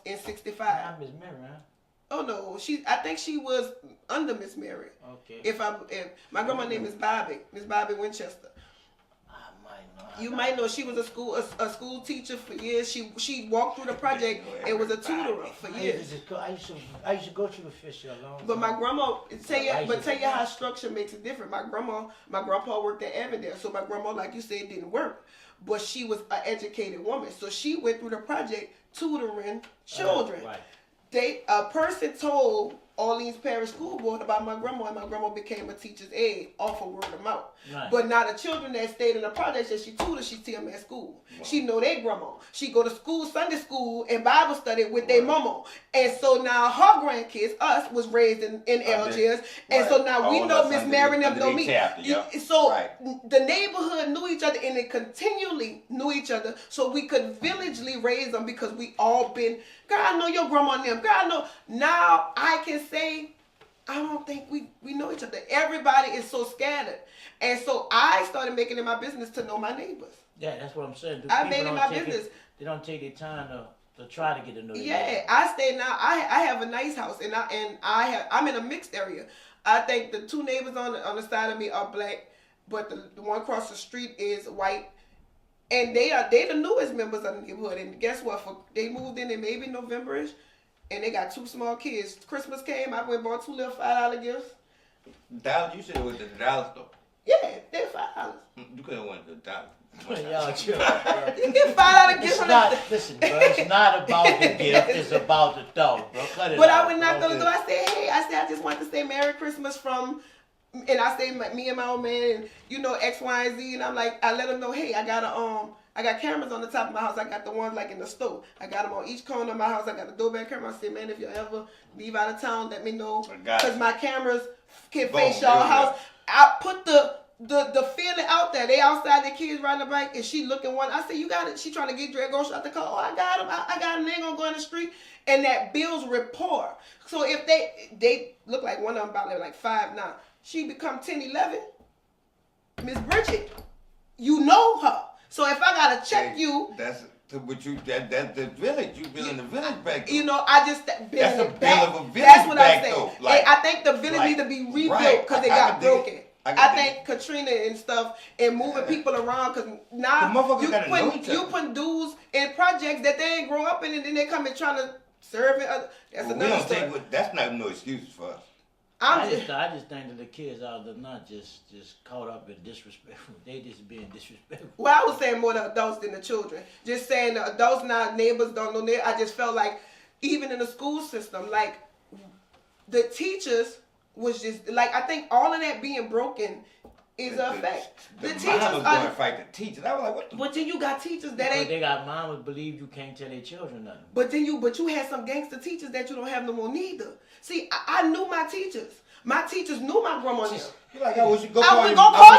in 65. I'm Miss Mary, huh? Oh no, I think she was under Miss Mary. Okay. If my grandma's name is Bobby, Miss Bobby Winchester. You might know she was a school teacher for years. She walked through the project and was a tutor for years. I used to go to the Fisher alone. But my grandma tell you how structure makes it different. My grandpa worked at Avondale, so my grandma, like you said, didn't work. But she was an educated woman, so she went through the project tutoring children. Right. A person told Orleans Parish School Board about my grandma, and my grandma became a teacher's aide off of word of mouth. Right. But now the children that stayed in the project that she tutored, she see them at school. Wow. She know their grandma. She go to school, Sunday school, and Bible study with their mama. And so now her grandkids, us, was raised in LGS. And so now we know Miss Mary and them know me. So the neighborhood knew each other, and they continually knew each other, so we could villagely raise them because we all been, girl, I know your grandma and them. Girl, I know. Now I can say, I don't think we know each other. Everybody is so scattered. And so I started making it my business to know my neighbors. Yeah, that's what I'm saying. I made it my business. They don't take their time to try to get to know you. Yeah, I stay now. I have a nice house, and I'm in a mixed area. I think the two neighbors on the side of me are black, but the one across the street is white. And they the newest members of the neighborhood. And guess what? They moved in maybe November-ish, and they got two small kids. Christmas came, I went and bought two little $5 gifts. Dallas, you said it was the dollar store. Yeah, they're $5. You could have went to the dollar. Y'all chill. You get $5 gifts. Listen, bro. It's not about the gift. It's about the thought, bro. Cut it But out, I would knock on the door. I said, hey, I just want to say Merry Christmas from. And I say me and my old man, and X, Y, and Z, and I'm like, I let them know, hey, I got cameras on the top of my house. I got the ones like in the stove. I got them on each corner of my house. I got the doorbell camera. I said, man, if you ever leave out of town, let me know, because my cameras can face y'all house. I put the feeling out there. They outside, their kids riding the bike, and she looking one. I said, you got it. She trying to get dressed, go shut the car. Oh, I got him. I got him. They ain't gonna go in the street. And that builds rapport. So if they look like one of them about like 5 now. She become 10, 11. Miss Bridget, you know her. So if I gotta check you, that's the village. You building the village back. I just that's a build of a village. That's what back, I'm saying. though. Like, I think the village need to be rebuilt because it got broken. I think Katrina and stuff and moving people around because now you put dudes in projects that they ain't grow up in, and then they come and trying to serve it. That's another story. That's not no excuse for us. I just think that the kids are not just caught up in disrespectful. They just being disrespectful. Well, I was saying more the adults than the children. Just saying the adults now, neighbors don't know. I just felt like even in the school system, like the teachers was just like, I think all of that being broken is a fact. The teachers was going to fight the teachers. I was like, what the? But then you got teachers that ain't. They got mamas believe you can't tell their children nothing. But you had some gangster teachers that you don't have no more neither. See, I knew my teachers. My teachers knew my grandma. You're like, oh, we should go call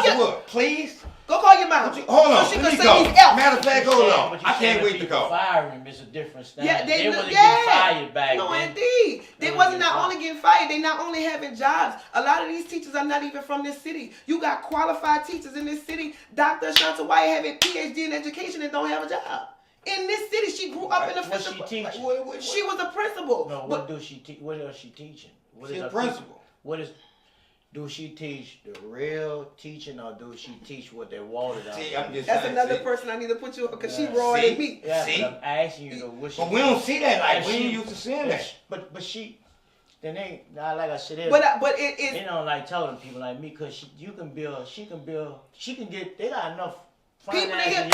you. Please. Go call your mom. Hold on. So she let could me say go. these F's. Matter of fact, hold on. I can't wait to go. Firing is a different style. Yeah, they wasn't getting fired back no, then. Indeed. They wasn't not only getting fired, they not only having jobs. A lot of these teachers are not even from this city. You got qualified teachers in this city. Dr. Shanta White having PhD in education and don't have a job. In this city, she grew up in the principal. What she teaching? She was a principal. No, what does she teach? What is she teaching? She's a principal. Do she teach the real teaching, or do she teach what they watered out? That's another person I need to put you on because she raw than me. Yeah, see? I'm asking you, what she. But we don't see that. Like we ain't used to seeing that. But she, then they like I said. But it is. They don't like telling people like me because she can get. They got enough finances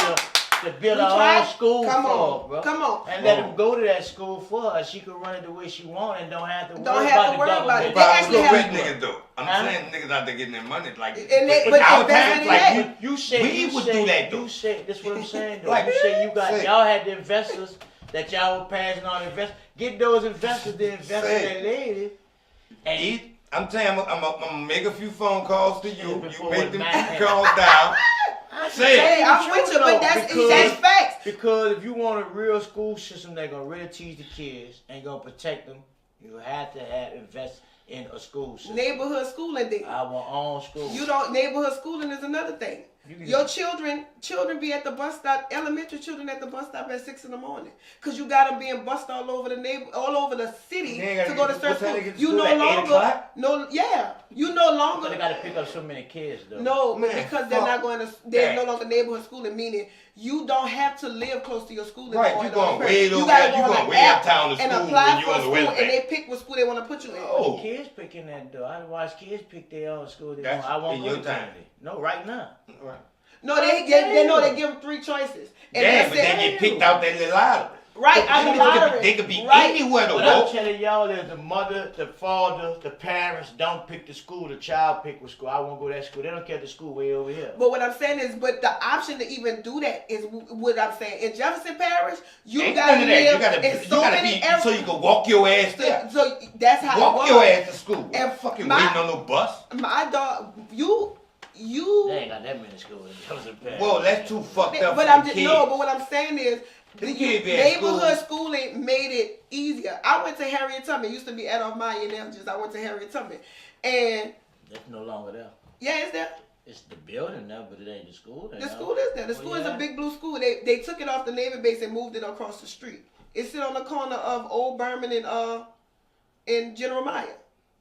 to build her own school for her, bro. Come on. And let them go to that school for her. She can run it the way she want and don't have to worry about the government. They actually have niggas though. I'm saying niggas out there getting their money like. But our times, like you say we would do that though. You say that's what I'm saying though. You say y'all had the investors that y'all were passing on investors. Get those investors to invest in that lady. And I'm saying I'm gonna make a few phone calls to you. You make them few calls down. Hey, I'm with you, but that's facts. Because if you want a real school system that's gonna really teach the kids and gonna protect them, you have to invest in a school system. Neighborhood schooling thing. Our own school. Neighborhood schooling is another thing. Your children be at the bus stop, elementary children at the bus stop at 6 in the morning. Because you got them being bussed all over the city to go to certain school. You no longer, you no longer. So they got to pick up so many kids though. No, because they're not going to, there's no longer neighborhood schooling, meaning you don't have to live close to your school. Right, you're going way over there, you're going way uptown to school when you're on the west and they pick what school they want to put you in. Oh, kids picking that though. I watch kids pick their own school. I won't go to No, right now. Right. No, they give them 3 choices. And but they get picked out that little lottery. Right, out the lottery. They could be anywhere to go. I'm telling y'all that the mother, the father, the parents don't pick the school. The child pick what school. I won't go to that school. They don't care the school way over here. But what I'm saying is, but the option to even do that is what I'm saying. In Jefferson Parish, you got to live in so many areas. So you can walk your ass there. So that's how walk your ass to school. And fucking waiting on no bus. My dog, you. They ain't got that many schools in Jefferson Parish. Well, that's too fucked up. But what I'm saying is. Neighborhood schooling made it easier. I went to Harriet Tubman. It used to be Adolph Meyer and them. I went to Harriet Tubman, and that's no longer there. Yeah, it's there. It's the building now, but it ain't the school. The school is there. The school is a big blue school. They took it off the Navy base and moved it across the street. It's sit on the corner of Old Berman and General Maya.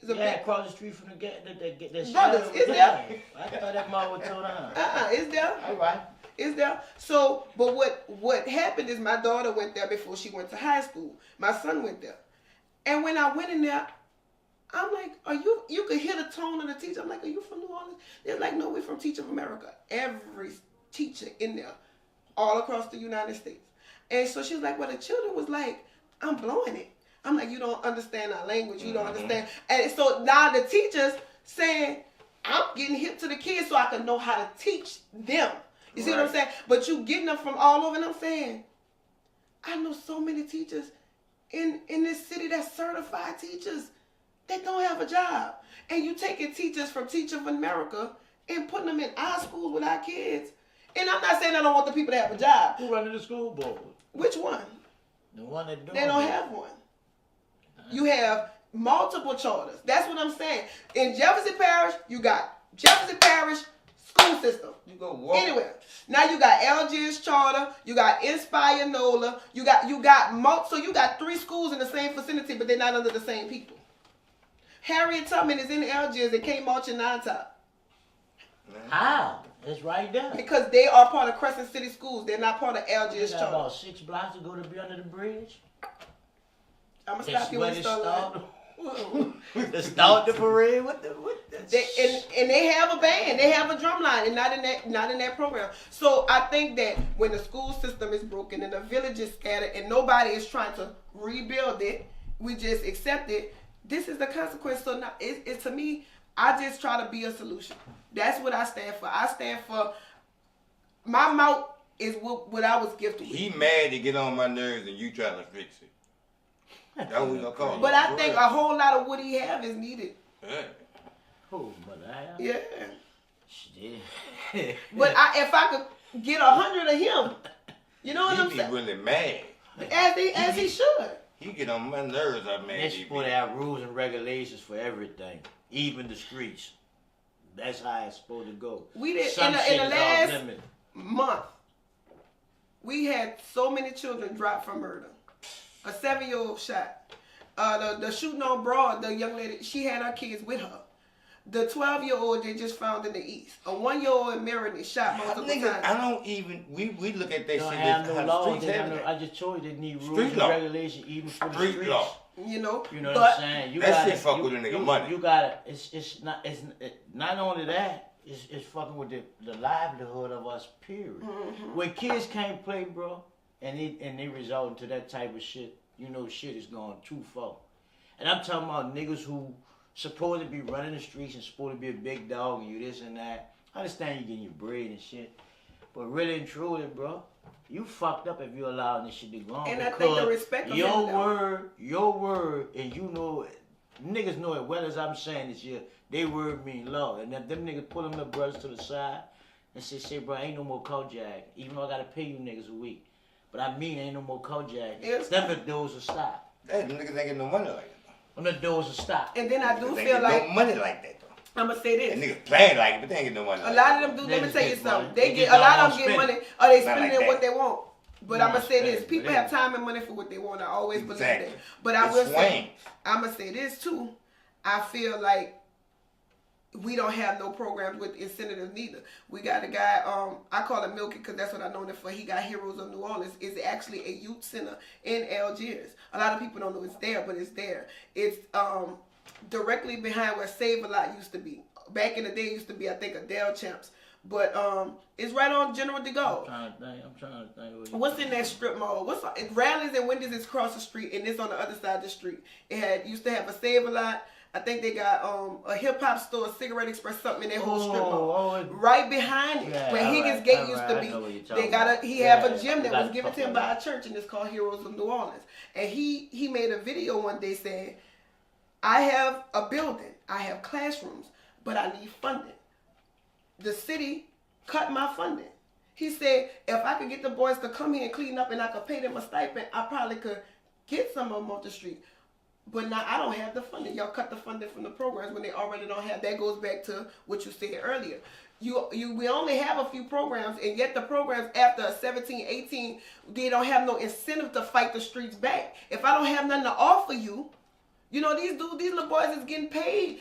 Across the street from the Brothers, it's there. I thought that mall was torn down. It's there. All right. It's there. So, but what happened is my daughter went there before she went to high school. My son went there. And when I went in there, I'm like, you could hear the tone of the teacher. I'm like, are you from New Orleans? They're like, no, we're from Teach of America. Every teacher in there, all across the United States. And so she was like, well, the children was like, I'm blowing it. I'm like, you don't understand our language. You don't understand. And so now the teachers saying, I'm getting hip to the kids so I can know how to teach them. You see what I'm saying? But you getting them from all over, and I'm saying, I know so many teachers in this city that's certified teachers that don't have a job. And you taking teachers from Teach of America and putting them in our schools with our kids. And I'm not saying I don't want the people to have a job. Who running the school board? Which one? The one that They don't have one. You have multiple charters. That's what I'm saying. In Jefferson Parish, you got Jefferson Parish school system. You go walk. Anywhere. Now you got Algiers Charter, you got Inspire NOLA, you got so you got 3 schools in the same vicinity, but they're not under the same people. Harriet Tubman is in Algiers and K March and Nine Top. How? It's right there. Because they are part of Crescent City Schools. They're not part of Algiers Charter. About 6 blocks to go to be under the bridge. I'm gonna stop you when you start. To start the parade with the and they have a band, they have a drum line, and not in that program. So I think that when the school system is broken and the village is scattered and nobody is trying to rebuild it, we just accept it. This is the consequence. So now, it to me, I just try to be a solution. That's what I stand for. I stand for my mouth is what I was gifted with. He mad to get on my nerves and you trying to fix it. That's what we gonna call it. But I think a whole lot of what he have is needed. Yeah. Who, Mother Al? Yeah. Shit. But if I could get 100 of him, you know what I'm saying? He be really mad. As he should. He get on my nerves, man. They supposed to have rules and regulations for everything, even the streets. That's how it's supposed to go. We did in the last month. We had so many children drop from murder. A 7-year-old shot. The shooting on Broad, the young lady, she had her kids with her. The 12-year-old they just found in the east. A 1-year-old in Maryland shot multiple times. I don't even. We look at that shit. Have no laws. I just told you they need rules and regulations even for the streets. Law. You know what I'm saying? That shit fuck with a nigga money. You gotta. It's not only that. It's fucking with the livelihood of us. Period. Mm-hmm. When kids can't play, bro, and they resort into that type of shit, you know shit is going too far. And I'm talking about niggas who supposed to be running the streets and supposed to be a big dog and you this and that. I understand you getting your bread and shit, but really and truly, bro, you fucked up if you allowing this shit to go on. And I think the respect of your word, and you know it. Niggas know it well as I'm saying this year. They word mean love, and them niggas pull them little brothers to the side and say, bro, ain't no more Kojak. Even though I gotta pay you niggas a week, but I mean ain't no more Kojak. Them the doors will stop. That niggas ain't getting no money like that. The doors will stop. And then I do feel like no money like that though. I'm gonna say this. And niggas playing like it, but they ain't getting no money. A lot of them do. Let me tell you something. They get a lot of them get money, or they spend it on what they want. But I'm gonna say this: people have time and money for what they want. I always believe that. But I will say, I'm gonna say this too. I feel like we don't have no programs with incentives neither. We got a guy, I call him Milky because that's what I know him for. He got Heroes of New Orleans. It's actually a youth center in Algiers. A lot of people don't know it's there, but it's there. It's directly behind where Save a Lot used to be. Back in the day, it used to be, I think, a Dell Champs. But it's right on General de Gaulle. I'm trying to think. What's in that strip mall? Rallies and Wendy's is across the street, and it's on the other side of the street. It used to have a Save a Lot. I think they got a hip hop store, a Cigarette Express, something in that whole strip mall. Right behind it, where Higgins Gate used to be. He have a gym that was given to him by a church, and it's called Heroes of New Orleans. And he made a video one day saying, I have a building, I have classrooms, but I need funding. The city cut my funding. He said, if I could get the boys to come here and clean up and I could pay them a stipend, I probably could get some of them off the street. But now I don't have the funding. Y'all cut the funding from the programs when they already don't have. That goes back to what you said earlier. We only have a few programs, and yet the programs after 17, 18, they don't have no incentive to fight the streets back. If I don't have nothing to offer you, you know, these little boys is getting paid.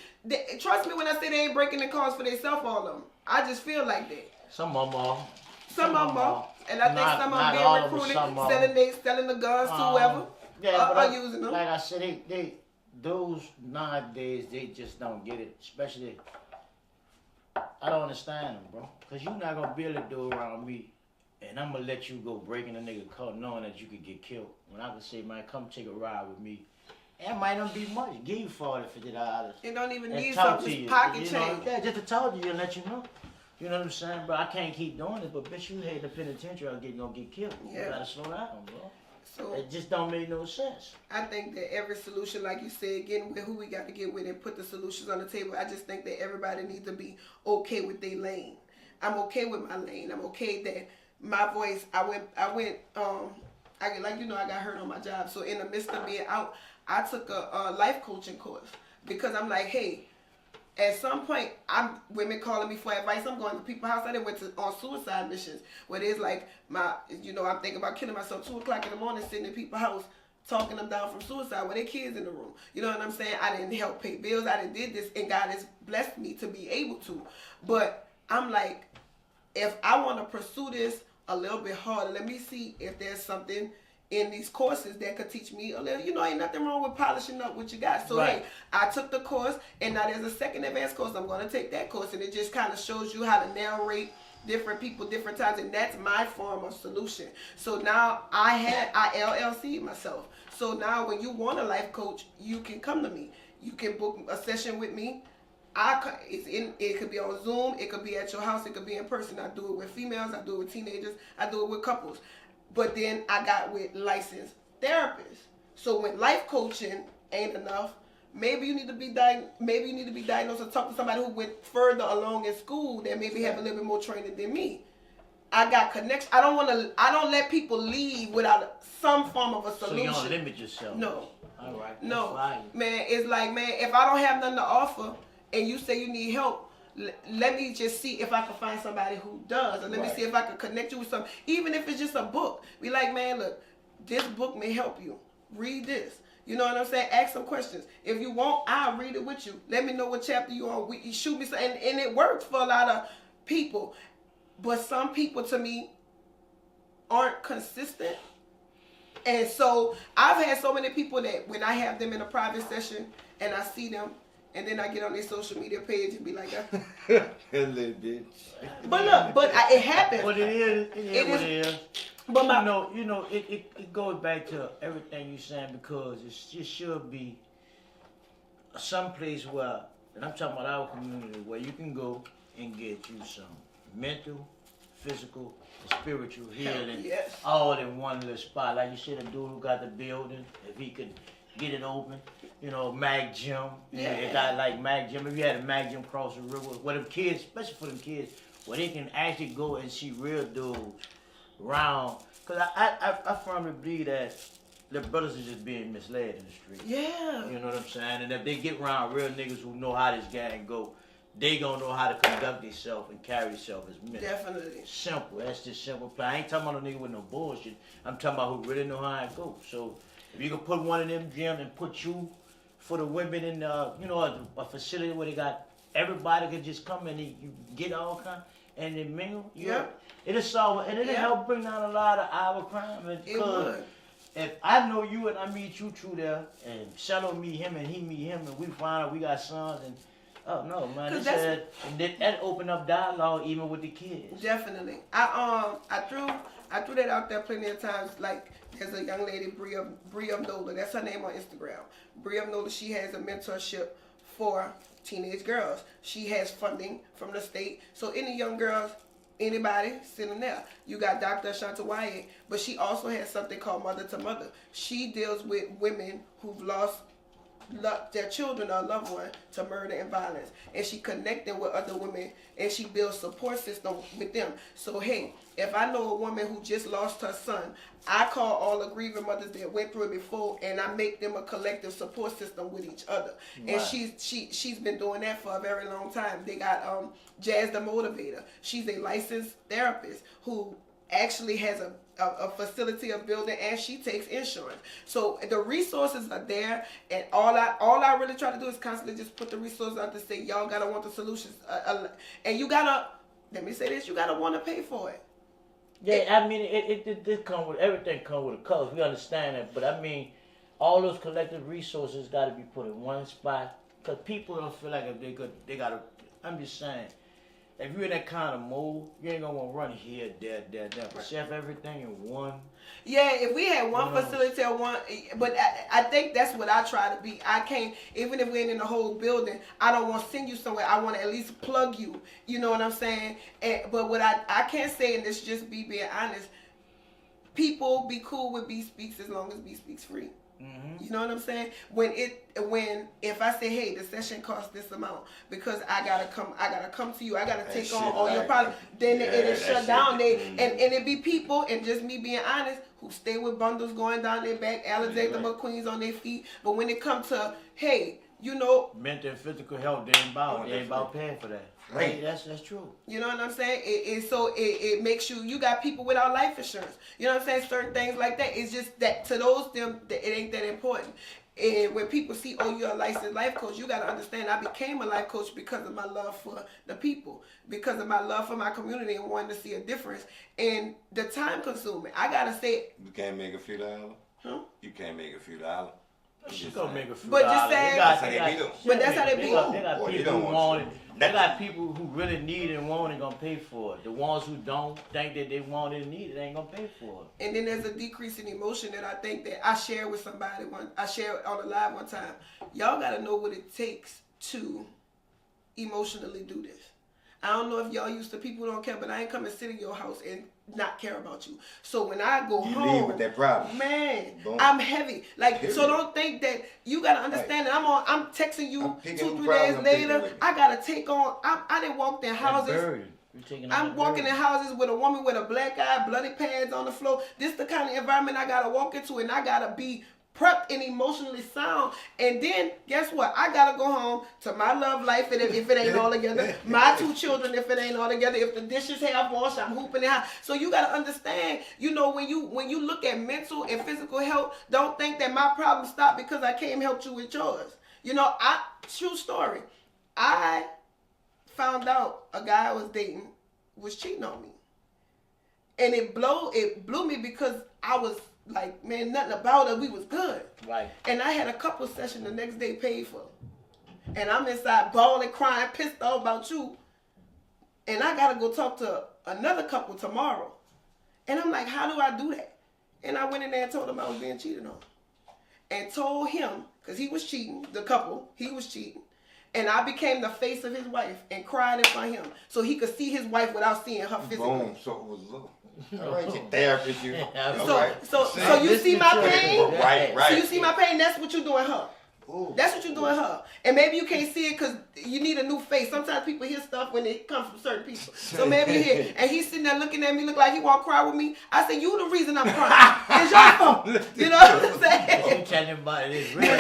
Trust me when I say they ain't breaking the cars for themselves, all of them. I just feel like that. Some of them are. Some of them are. And I think some of them being recruited, selling the guns to whoever. Yeah, but using them. Like I said, those nowadays, they just don't get it. Especially, I don't understand them, bro. Because you're not going to be able to do around me, and I'm going to let you go breaking a nigga car knowing that you could get killed. When I can say, man, come take a ride with me. It might not be much. Give you $40, $50. It don't even need something. Pocket change. Yeah, just to talk to you and let you know. You know what I'm saying, bro? I can't keep doing it, but bitch, you hate the penitentiary, I'm gonna get killed. Yeah. You gotta slow down, bro. So it just don't make no sense. I think that every solution, like you said, getting with who we got to get with and put the solutions on the table. I just think that everybody needs to be okay with their lane. I'm okay with my lane. I'm okay that my voice. I got hurt on my job. So in the midst of being out, I took a life coaching course because I'm like, hey. At some point, women calling me for advice. I'm going to people's house. I done went on suicide missions where there's like I'm thinking about killing myself 2 o'clock in the morning, sitting in people's house, talking them down from suicide with their kids in the room. You know what I'm saying? I didn't help pay bills. I didn't did this, and God has blessed me to be able to. But I'm like, if I want to pursue this a little bit harder, let me see if there's something in these courses that could teach me a little, ain't nothing wrong with polishing up what you got. So, right. Hey, I took the course, and now there's a second advanced course. I'm going to take that course, and it just kind of shows you how to narrate different people, different times, and that's my form of solution. So now I LLC myself. So now when you want a life coach, you can come to me. You can book a session with me. It could be on Zoom. It could be at your house. It could be in person. I do it with females. I do it with teenagers. I do it with couples. But then I got with licensed therapists. So when life coaching ain't enough, maybe you need to be diagnosed or talk to somebody who went further along in school that maybe have a little bit more training than me. I got connection. I don't let people leave without some form of a solution. So you don't limit yourself. No. All right. No. Fine. Man, it's like, man, if I don't have nothing to offer and you say you need help, let me just see if I can find somebody who does. And let me see if I can connect you with something. Even if it's just a book. Be like, man, look, this book may help you. Read this. You know what I'm saying? Ask some questions. If you want, I'll read it with you. Let me know what chapter you on. You shoot me some, and it works for a lot of people. But some people, to me, aren't consistent. And so I've had so many people that when I have them in a private session and I see them, and then I get on their social media page and be like, hello, bitch. But look, it happens. But it is what it is. But it goes back to everything you're saying because it should be some place where, and I'm talking about our community, where you can go and get you some mental, physical, and spiritual healing, all in one little spot. Like you said, a dude who got the building, if he could get it open, Mag Gym. It got like Mag Gym. If you had a Mag Gym across the river, where them kids, especially for them kids, where they can actually go and see real dudes around. Because I firmly believe that the brothers are just being misled in the street. Yeah. You know what I'm saying? And if they get around real niggas who know how this gang go, they gonna know how to conduct themselves and carry themselves as men. Definitely. Simple. That's just simple play. I ain't talking about no nigga with no bullshit. I'm talking about who really know how it goes. So if you can put one of them gyms and put you for the women in a facility where they got everybody can just come and you get all kind and then mingle. It'll solve it and it'll help bring down a lot of our crime. Because if I know you and I meet you two there and Marcelo meet him and he meet him and we find out we got sons and oh no, man! That opened up dialogue even with the kids. Definitely. I threw that out there plenty of times. Like there's a young lady, Bree of Nola. That's her name on Instagram. Bree of Nola. She has a mentorship for teenage girls. She has funding from the state. So any young girls, anybody, send them there. You got Dr. Ashanta Wyatt, but she also has something called Mother to Mother. She deals with women who've lost their children or loved one to murder and violence, and she connecting with other women, and she builds support system with them. So hey, if I know a woman who just lost her son, I call all the grieving mothers that went through it before, and I make them a collective support system with each other. Wow. And she's been doing that for a very long time. They got Jazz the Motivator. She's a licensed therapist who actually has a facility of building, and she takes insurance. So the resources are there, and all I really try to do is constantly just put the resources out to say, y'all gotta want the solutions, and you gotta, let me say this, you gotta want to pay for it. Yeah, I mean, it come with, everything come with a cost. We understand that, but I mean, all those collective resources got to be put in one spot, because people don't feel like if they got to, I'm just saying, if you're in that kind of mode, you ain't gonna want to run here, there. But see, if everything in one. Yeah, if we had one facility or one, but I think that's what I try to be. I can't, even if we ain't in the whole building, I don't want to send you somewhere. I want to at least plug you. You know what I'm saying? But what I can't say, and this just being honest, people be cool with B Speaks as long as B Speaks free. Mm-hmm. You know what I'm saying? If I say, hey, the session costs this amount because I gotta come to you, I gotta take on all your problems, then it is shut down. And it be people, and just me being honest, who stay with bundles going down their back, Alexander McQueen's on their feet. But when it comes to, hey, you know, mental and physical health, they ain't about paying for that. Right, that's true. You know what I'm saying? It makes you got people without life insurance. You know what I'm saying? Certain things like that. It's just that to them it ain't that important. And when people see, oh, you're a licensed life coach, you got to understand I became a life coach because of my love for the people, because of my love for my community and wanting to see a difference. And the time consuming, I got to say. You can't make a few dollars? Huh? You can't make a few dollars? She's gonna make a few but dollars. Just saying, but that's how they be. They got people who want it. They got people who really need it and want it, gonna pay for it. The ones who don't think that they want it and need it ain't gonna pay for it. And then there's a decrease in emotion that I think that I shared with somebody I shared on the live one time. Y'all gotta know what it takes to emotionally do this. I don't know if y'all used to people who don't care, but I ain't come and sit in your house and not care about you. So when I go home, leave with that problem. Man, boom. I'm heavy. Like, period. So don't think that you gotta understand that I'm texting you 2-3 days later. I gotta take on. I didn't walk in houses. I'm walking in houses with a woman with a black eye, bloody pads on the floor. This is the kind of environment I gotta walk into, and I gotta be prepped and emotionally sound. And then guess what? I gotta go home to my love life, and if it ain't all together, my 2 children if it ain't all together, if the dishes half washed, I'm hooping it out. So you gotta understand, you know, when you look at mental and physical health, don't think that my problem stopped because I came help you with yours. You know, true story. I found out a guy I was dating was cheating on me, and it blew me because I was like, man, nothing about it. We was good. Right. And I had a couple session the next day paid for. And I'm inside bawling, crying, pissed off about you. And I got to go talk to another couple tomorrow. And I'm like, how do I do that? And I went in there and told him I was being cheated on. And told him, because he was cheating, the couple, he was cheating. And I became the face of his wife and cried in front of him so he could see his wife without seeing her physically. Boom, so it was low. All right, your therapist, you. So you see my pain? Right. So you see my pain? That's what you're doing, her. Ooh. That's what you're doing, her. And maybe you can't see it because you need a new face. Sometimes people hear stuff when it comes from certain people. So maybe you hear, and he's sitting there looking at me, look like he want to cry with me. I say, you the reason I'm crying. It's your fault. You know what I'm saying? Don't tell anybody this really.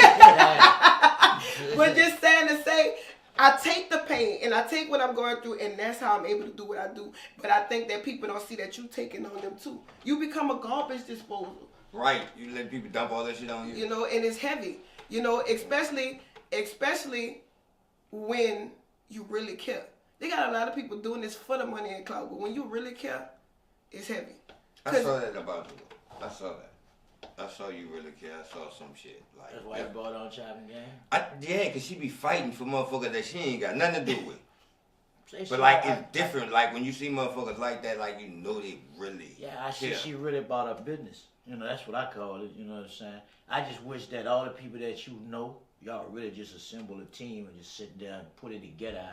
But just saying to say, I take the pain and I take what I'm going through, and that's how I'm able to do what I do. But I think that people don't see that you taking on them too. You become a garbage disposal. Right. You let people dump all that shit on you. You know, and it's heavy. You know, especially when you really care. They got a lot of people doing this for the money and clout, but when you really care, it's heavy. I saw that about you. I saw that. I saw you really care. I saw some shit. Like, that's why you brought on Choppin game? Yeah, because she be fighting for motherfuckers that she ain't got nothing to do with. But like, it's different. Like, when you see motherfuckers like that, like, you know they really care. She really about her business. You know, that's what I call it. You know what I'm saying? I just wish that all the people that you know, y'all really just assemble a team and just sit down and put it together.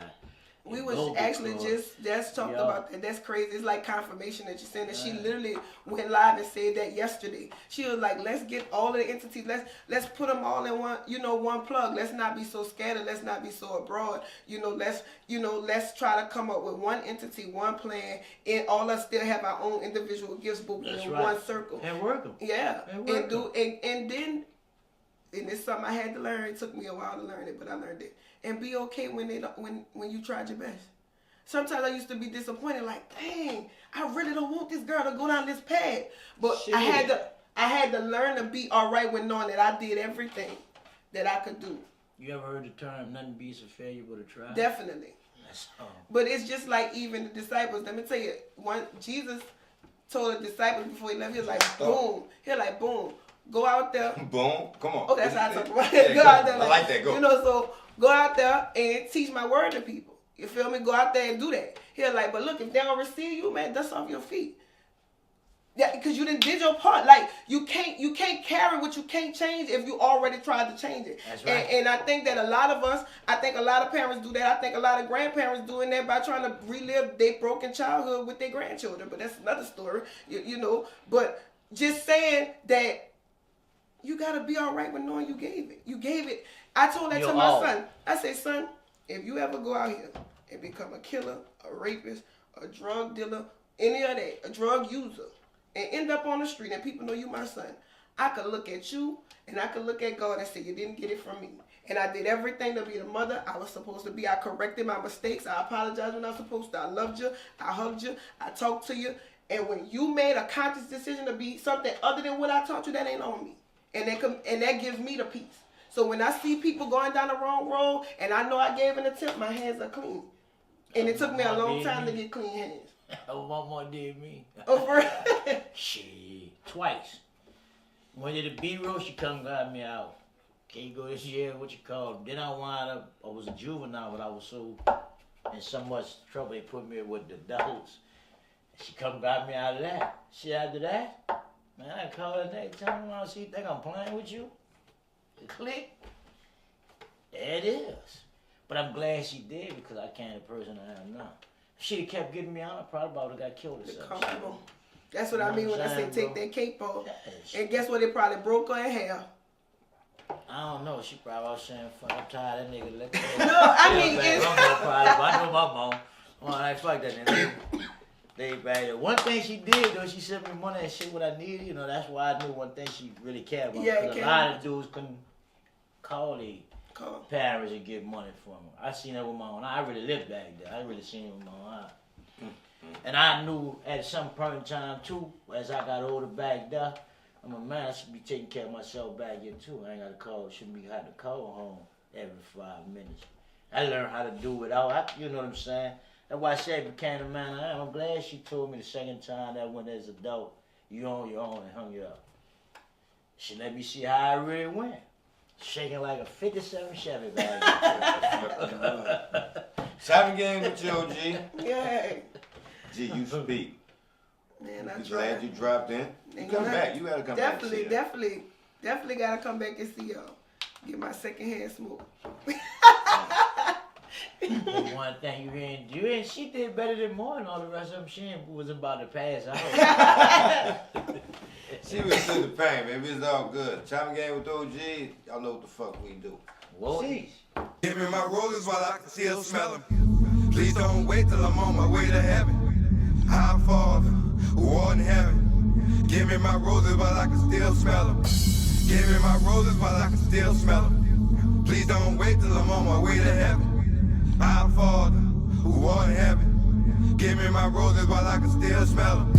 We was actually just talked about that. That's crazy. It's like confirmation that you're saying that. She literally went live and said that yesterday. She was like, let's get all of the entities. Let's put them all in one plug. Let's not be so scattered. Let's not be so abroad. Let's try to come up with one entity, one plan, and all us still have our own individual gifts, but in one circle. And work them. Yeah. And then it's something I had to learn. It took me a while to learn it, but I learned it. And be okay when you tried your best. Sometimes I used to be disappointed, like, dang, I really don't want this girl to go down this path. But I had to learn to be all right with knowing that I did everything that I could do. You ever heard the term "nothing beats a failure but a try"? Definitely. But it's just like even the disciples. Let me tell you, Jesus told the disciples before he left, he was like, boom. Boom. Go out there. Boom. Come on. Oh, that's how I talk about it. Go out there. I like that. Go. So go out there and teach my word to people. You feel me? Go out there and do that. He's like, but look, if they don't receive you, man, dust off your feet. Yeah, because you did your part. Like you can't carry what you can't change if you already tried to change it. That's right. And I think that a lot of parents do that. I think a lot of grandparents doing that by trying to relive their broken childhood with their grandchildren. But that's another story, But just saying that you gotta be all right with knowing you gave it. You gave it. I told that to my son. I said, son, if you ever go out here and become a killer, a rapist, a drug dealer, any of that, a drug user, and end up on the street and people know you my son, I could look at you and I could look at God and say, you didn't get it from me. And I did everything to be the mother I was supposed to be. I corrected my mistakes. I apologized when I was supposed to. I loved you. I hugged you. I talked to you. And when you made a conscious decision to be something other than what I taught you, that ain't on me. And that gives me the peace. So when I see people going down the wrong road and I know I gave an attempt, my hands are clean. And it took me a long time to get clean hands. Oh, Mama did me. Oh, for real? Shit. Twice. When did the B-roll, she come got me out. Can't go this year, what you call it. Then I wound up, I was a juvenile, but I was so in so much trouble they put me with the adults. She come got me out of that. She after that, man, I call her next time I see, think I'm playing with you. Click. There it is. But I'm glad she did because I can't the person I am now. If she'd have kept getting me out, I probably would have got killed or something. That's what I mean when I say take that cape off. And guess what? It probably broke her in half. I don't know. She probably was saying, fuck, I'm tired of that nigga. No, I mean, it's... I know my mom. I'm like, fuck that nigga. They bad. One thing she did, though, she sent me money and shit what I needed. That's why I knew one thing she really cared about. Yeah, because a lot of dudes couldn't call their parents and get money from them. I seen that with my own eye. I really lived back there. I really seen it with my own eye. And I knew at some point in time, too, as I got older back there, I'm a man, I should be taking care of myself back here, too. I ain't got to call, shouldn't be having to call home every 5 minutes. I learned how to do it all. You know what I'm saying? That's why I said I became the man I am. I'm glad she told me the second time that when as an adult, you on your own and hung you up. She let me see how I really went. Shaking like a 57 Chevy bag. Choppin game with you, G. Yeah. G, you speak. Man, I'm glad you dropped in. You come back. You gotta come back. Definitely gotta come back and see y'all. Get my secondhand smoke. But one thing you ain't, she did better than more than all the rest of them. She was about to pass out. She was through the pain, baby. It's all good. Choppin game with OG. Y'all know what the fuck we do. Whoa. Give me my roses while I can still smell them. Please don't wait till I'm on my way to heaven. Our Father, who art in heaven. Give me my roses while I can still smell them. Give me my roses while I can still smell them. Please don't wait till I'm on my way to heaven. Our Father, who art in heaven. Give me my roses while I can still smell them.